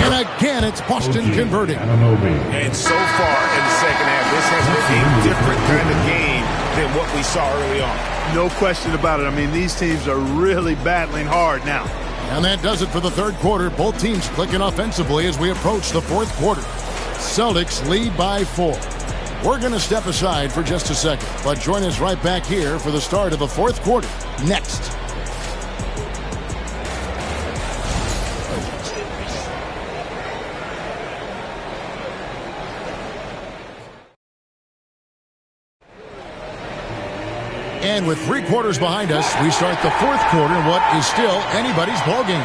And again, it's Boston converting. And so far in the second half, this has been a different kind of game than what we saw early on. No question about it. I mean, these teams are really battling hard now. And that does it for the third quarter. Both teams clicking offensively as we approach the fourth quarter. Celtics lead by 4. We're going to step aside for just a second, but join us right back here for the start of the fourth quarter next. And with 3 quarters behind us, we start the 4th quarter in what is still anybody's ballgame.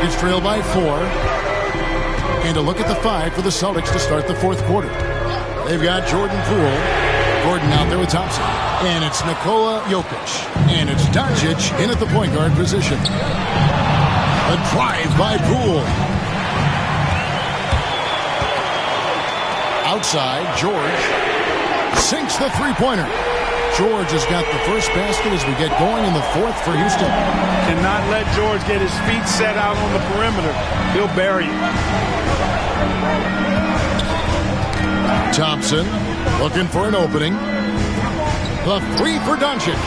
Rockets trail by 4. And a look at the 5 for the Celtics to start the 4th quarter. They've got Jordan Poole. Gordon out there with Thompson. And it's Nikola Jokic. And it's Doncic in at the point guard position. A drive by Poole. Outside, George sinks the three-pointer. George has got the first basket as we get going in the 4th for Houston. Cannot let George get his feet set out on the perimeter. He'll bury you. Thompson looking for an opening. The 3 for Doncic.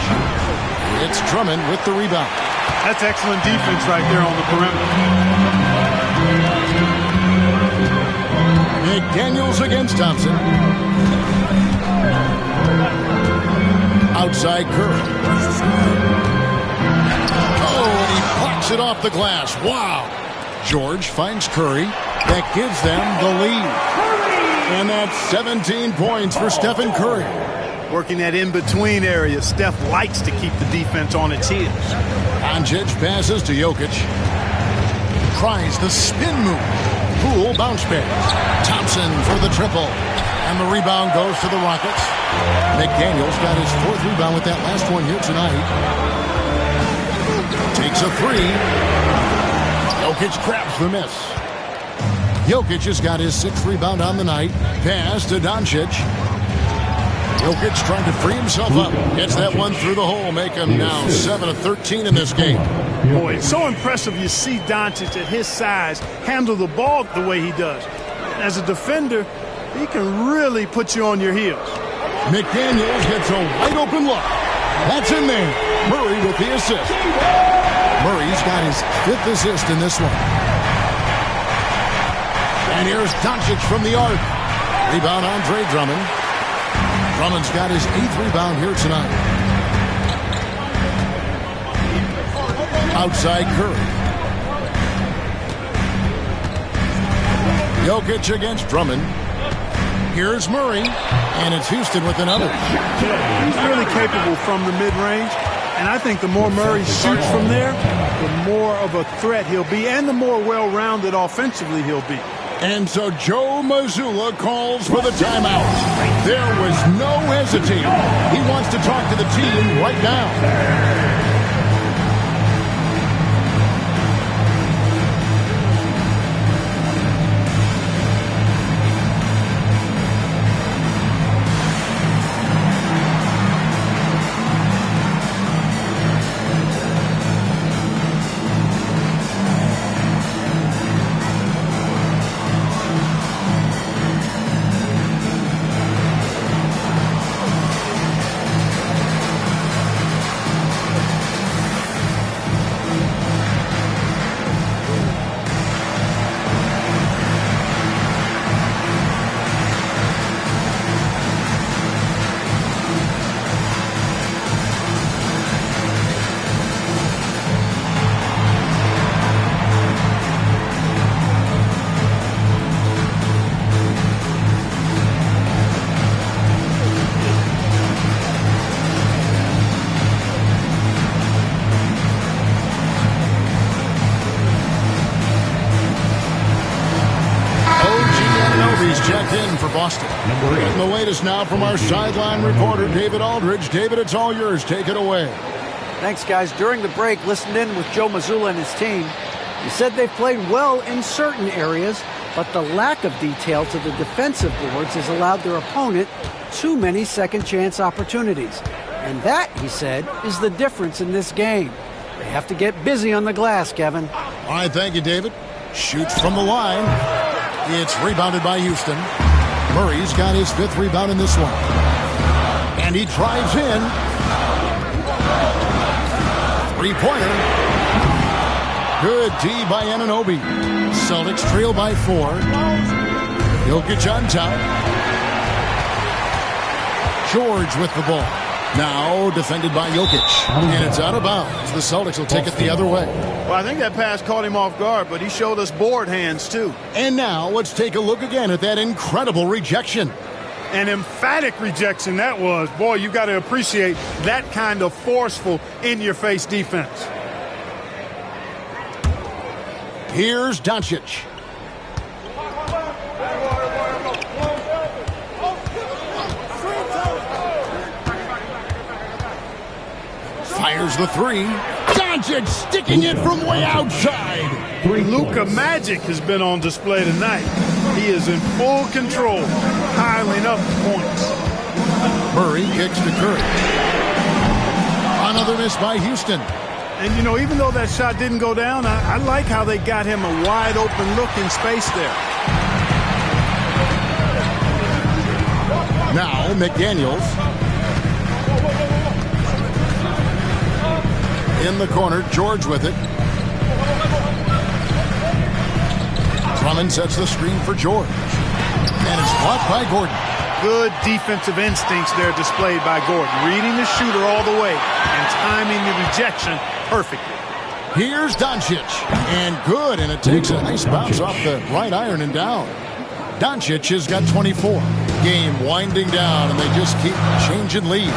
It's Drummond with the rebound. That's excellent defense right there on the perimeter. McDaniels against Thompson. Outside Curry. Oh, and he blocks it off the glass. Wow. George finds Curry. That gives them the lead. And that's 17 points for Stephen Curry. Working that in-between area. Steph likes to keep the defense on its heels. Doncic passes to Jokic. Tries the spin move. Poole bounce pass. Thompson for the triple. And the rebound goes to the Rockets. McDaniels got his 4th rebound with that last one here tonight. Takes a 3. Jokic grabs the miss. Jokic has got his 6th rebound on the night. Pass to Doncic. Jokic trying to free himself up. Gets that one through the hole. Make him now 7 of 13 in this game. Boy, it's so impressive you see Doncic at his size handle the ball the way he does. As a defender, he can really put you on your heels. McDaniels gets a wide open look. That's in there. Murray with the assist. Murray's got his 5th assist in this one. And here's Doncic from the arc. Rebound Andre Drummond. Drummond's got his 8th rebound here tonight. Outside Curry. Jokic against Drummond. Here's Murray. And it's Houston with another. He's really capable from the mid-range. And I think the more Murray shoots from there, the more of a threat he'll be. And the more well-rounded offensively he'll be. And so Joe Mazzulla calls for the timeout. There was no hesitating. He wants to talk to the team right now. For Boston. And the latest now from our sideline reporter, David Aldridge. David, it's all yours. Take it away. Thanks, guys. During the break, listened in with Joe Mazzulla and his team. He said they've played well in certain areas, but the lack of detail to the defensive boards has allowed their opponent too many second-chance opportunities. And that, he said, is the difference in this game. They have to get busy on the glass, Kevin. All right, thank you, David. Shoots from the line. It's rebounded by Houston. Murray's got his 5th rebound in this one. And he drives in. Three-pointer. Good D by Anunoby. Celtics trail by 4. Jokic on top. George with the ball. Now defended by Jokic. And it's out of bounds. The Celtics will take it the other way. Well, I think that pass caught him off guard, but he showed us board hands, too. And now let's take a look again at that incredible rejection. An emphatic rejection that was. Boy, you got to appreciate that kind of forceful in-your-face defense. Here's Doncic. Fires the three. Doncic sticking it from way outside. Luka Magic has been on display tonight. He is in full control, piling up points. Murray kicks to Curry. Another miss by Houston. And, you know, even though that shot didn't go down, I like how they got him a wide open look in space there. Now McDaniels. In the corner, George with it. Drummond sets the screen for George. And it's blocked by Gordon. Good defensive instincts there displayed by Gordon. Reading the shooter all the way and timing the rejection perfectly. Here's Doncic. And good, and it takes a nice bounce off the right iron and down. Doncic has got 24. Game winding down, and they just keep changing leads.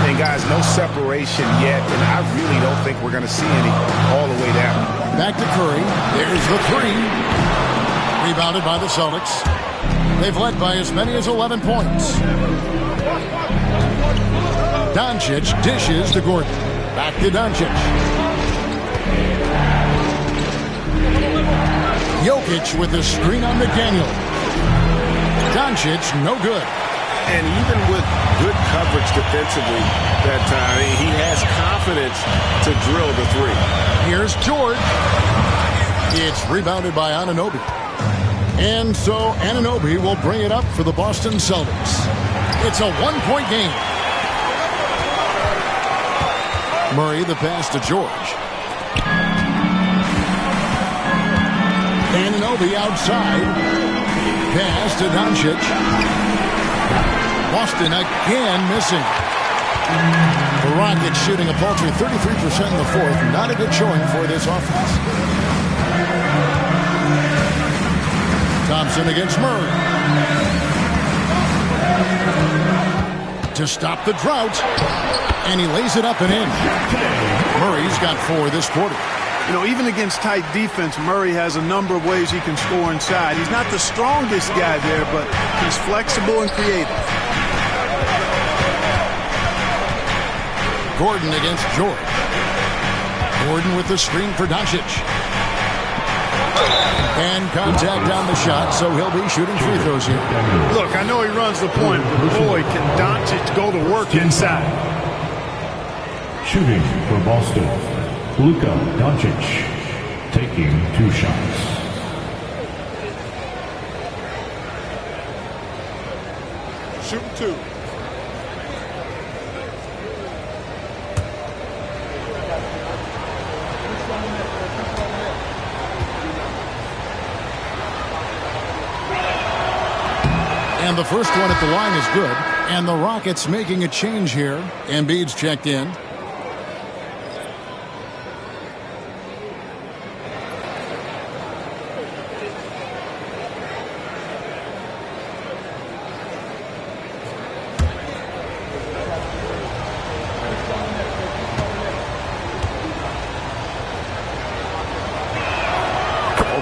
And guys, no separation yet, and I really don't think we're going to see any all the way down. Back to Curry. There's the three. Rebounded by the Celtics. They've led by as many as 11 points. Doncic dishes to Gordon. Back to Doncic. Jokic with the screen on McDaniel. Doncic, no good. And even with good coverage defensively that time, he has confidence to drill the three. Here's George. It's rebounded by Anunoby. And so Anunoby will bring it up for the Boston Celtics. It's a one-point game. Murray the pass to George. Anunoby outside. Pass to Doncic. Boston again missing. The Rockets shooting a paltry 33% in the fourth. Not a good showing for this offense. Thompson against Murray. To stop the drought. And he lays it up and in. Murray's got 4 this quarter. You know, even against tight defense, Murray has a number of ways he can score inside. He's not the strongest guy there, but he's flexible and creative. Gordon against George. Gordon with the screen for Doncic. And contact on the shot, so he'll be shooting free throws here. Look, I know he runs the point, but boy, can Doncic go to work inside. Shooting for Boston, Luka Doncic taking 2 shots. Shooting 2. And the first one at the line is good. And the Rockets making a change here. Embiid's checked in.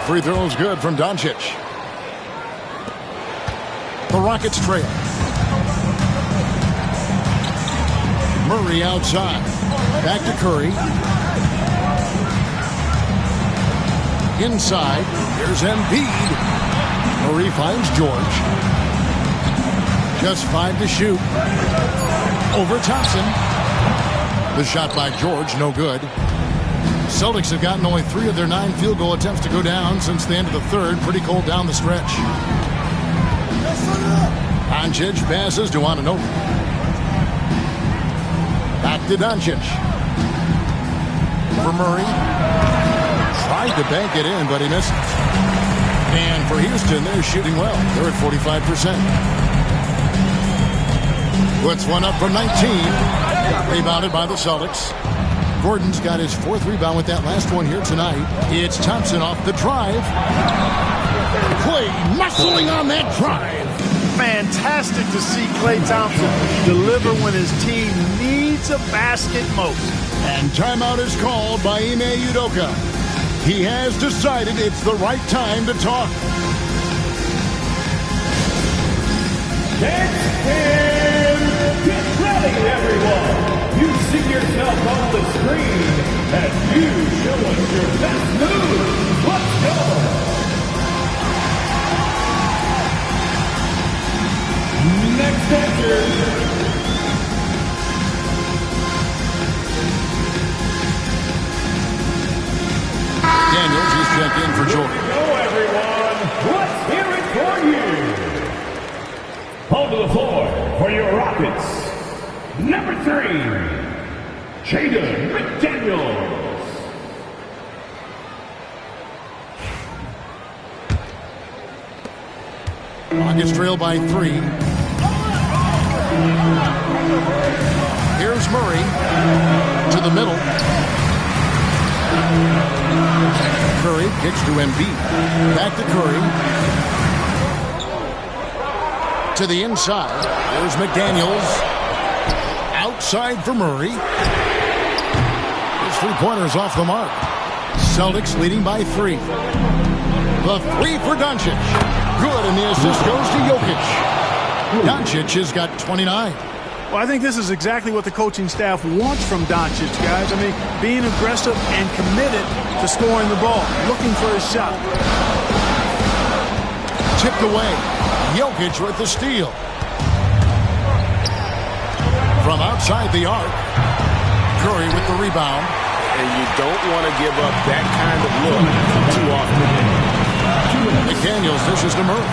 Free throws good from Doncic. The Rockets trail. Murray outside. Back to Curry. Inside. Here's Embiid. Murray finds George. Just 5 to shoot. Over Thompson. The shot by George, no good. Celtics have gotten only 3 of their 9 field goal attempts to go down since the end of the third. Pretty cold down the stretch. Doncic passes to Anunoby. Back to Doncic. For Murray. Tried to bank it in, but he misses. And for Houston, they're shooting well. They're at 45%. Puts one up from 19. Rebounded by the Celtics. Gordon's got his 4th rebound with that last one here tonight. It's Thompson off the drive. Clay muscling on that drive. fantastic to see Klay Thompson deliver when his team needs a basket most. And timeout is called by Ime Udoka. He has decided it's the right time to talk. Get ready, everyone. You see yourself on the screen as you show us your best moves. Let's go. Next enter. Daniels is checked in for Jordan. Go, everyone. Let's hear it for you. Onto the floor for your Rockets. Number 3, Jaden McDaniels. Rockets trail by 3. Here's Murray to the middle. Curry kicks to Embiid. Back to Curry. To the inside. There's McDaniels. Outside for Murray. His three-pointer's off the mark. Celtics leading by 3. The 3 for Doncic. Good, and the assist goes to Jokic. Doncic has got 29. Well, I think this is exactly what the coaching staff wants from Doncic, guys. I mean, being aggressive and committed to scoring the ball, looking for his shot. Tipped away. Jokic with the steal. From outside the arc, Curry with the rebound. And you don't want to give up that kind of look too often. McDaniels dishes to Murray.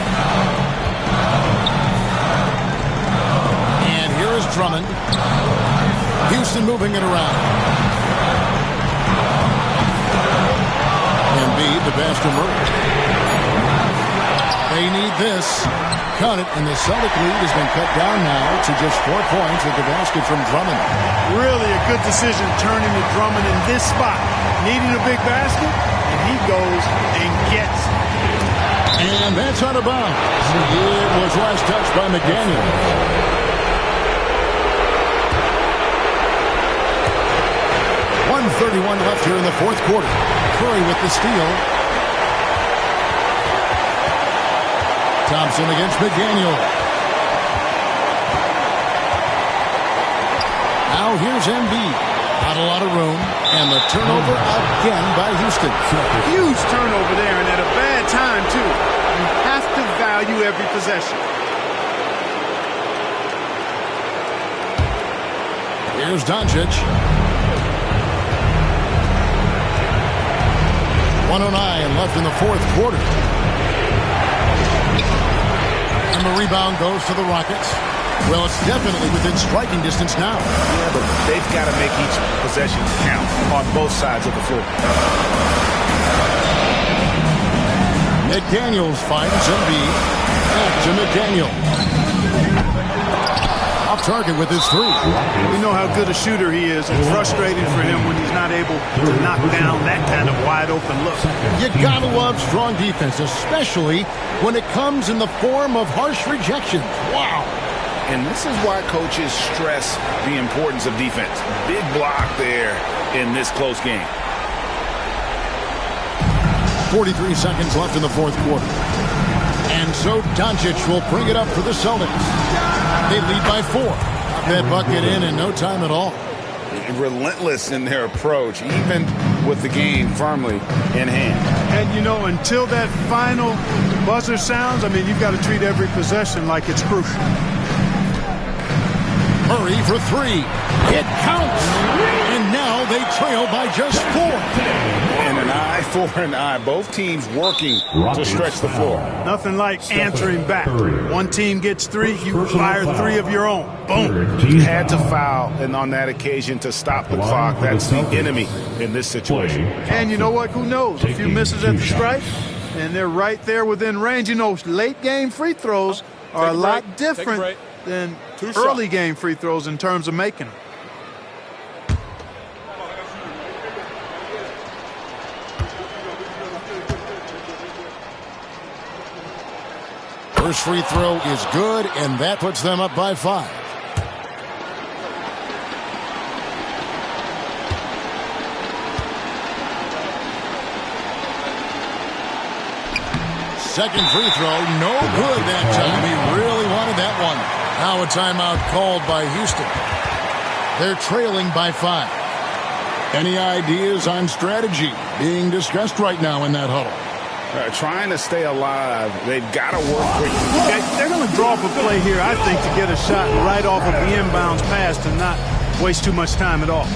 And here is Drummond. Houston moving it around. Embiid, the pass to Murray. They need this. Cut it, and the Celtic lead has been cut down now to just 4 points with the basket from Drummond. Really a good decision turning to Drummond in this spot. Needing a big basket, and he goes and gets it. And that's out of bounds. It was last touched by McDaniel. .131 left here in the fourth quarter. Curry with the steal. Thompson against McDaniel. Now here's Embiid. Not a lot of room. And the turnover again by Houston. Huge turnover there, and at a bad time, too. You have to value every possession. Here's Doncic. 109 left in the fourth quarter. And the rebound goes to the Rockets. Well, it's definitely within striking distance now. Yeah, but they've got to make each possession count on both sides of the floor. McDaniels finds Embiid. Back to McDaniel. Off target with his 3. We know how good a shooter he is. It's frustrating for him when he's not able to knock down that kind of wide-open look. You gotta love strong defense, especially when it comes in the form of harsh rejections. Wow. And this is why coaches stress the importance of defense. Big block there in this close game. 43 seconds left in the fourth quarter. And so Doncic will bring it up for the Celtics. They lead by 4. That bucket in no time at all. Relentless in their approach, even with the game firmly in hand. And, you know, until that final buzzer sounds, I mean, you've got to treat every possession like it's crucial. Murray for 3. It counts. And now they trail by just 4. And an eye for an eye. Both teams working to stretch the floor. Nothing like answering back. One team gets 3, you fire 3 of your own. Boom. You had to foul, and on that occasion to stop the clock. That's the enemy in this situation. And you know what? Who knows? A few misses at the stripe, and they're right there within range. You know, late game free throws are a lot different than early game free throws in terms of making them. First free throw is good, and that puts them up by 5. Second free throw, no good that time. He really wanted that one. Now a timeout called by Houston. They're trailing by 5. Any ideas on strategy being discussed right now in that huddle? Trying to stay alive. They've got to work quickly. They're going to draw up a play here, I think, to get a shot right off of the inbounds pass to not waste too much time at all.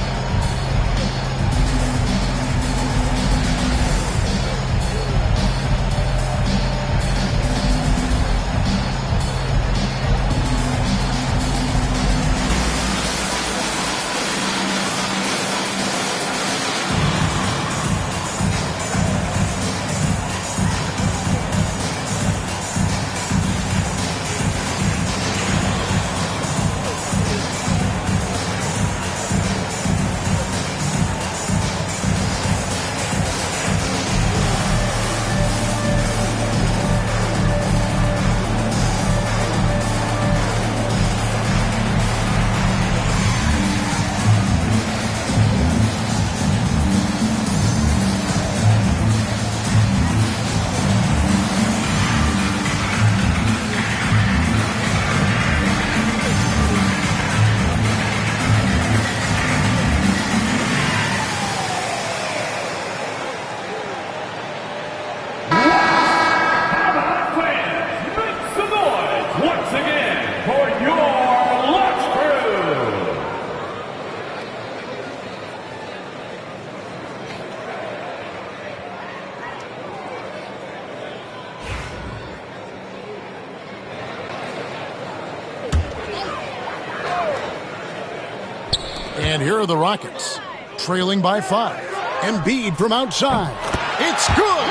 And here are the Rockets, trailing by 5. Embiid from outside. It's good!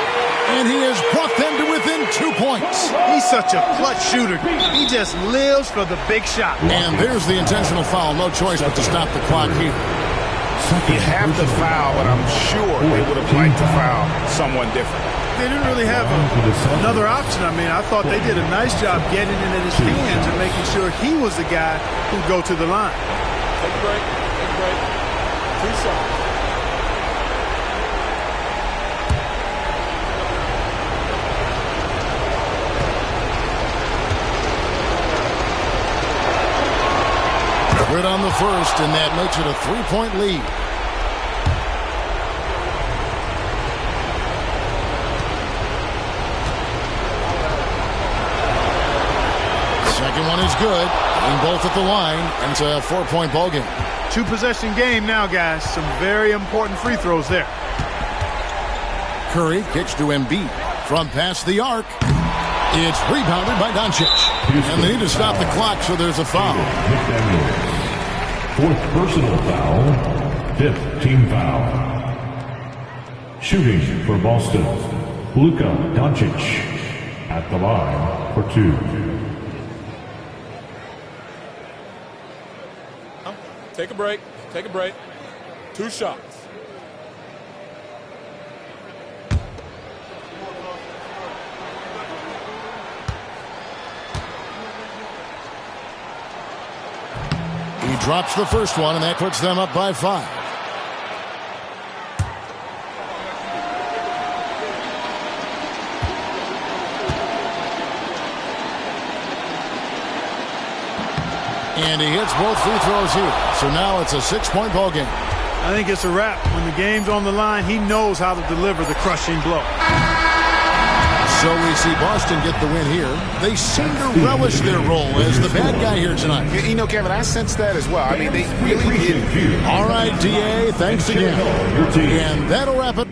And he has brought them to within 2 points. He's such a clutch shooter. He just lives for the big shot. And there's the intentional foul. No choice but to stop the clock here. You have to foul, but I'm sure they would have liked to foul someone different. They didn't really have another option. I mean, I thought they did a nice job getting it in his hands and making sure he was the guy who'd go to the line. Take a break. Take a break. 2 shots. Quit on the first, and that makes it a 3-point lead. Second one is good. And both at the line, and it's a 4-point ball game. 2-possession game now, guys. Some very important free throws there. Curry kicks to Embiid from past the arc. It's rebounded by Doncic. And they need to stop the clock, so there's a foul. 4th personal foul, 5th team foul. Shooting for Boston, Luka Doncic at the line for 2. Take a break. Take a break. 2 shots. He drops the first one, and that puts them up by 5. And he hits both free throws here. So now it's a 6-point ball game. I think it's a wrap. When the game's on the line, he knows how to deliver the crushing blow. So we see Boston get the win here. They seem to relish their role as the bad guy here tonight. You know, Kevin, I sense that as well. I mean, they really did. All right, DA, thanks again. And that'll wrap it.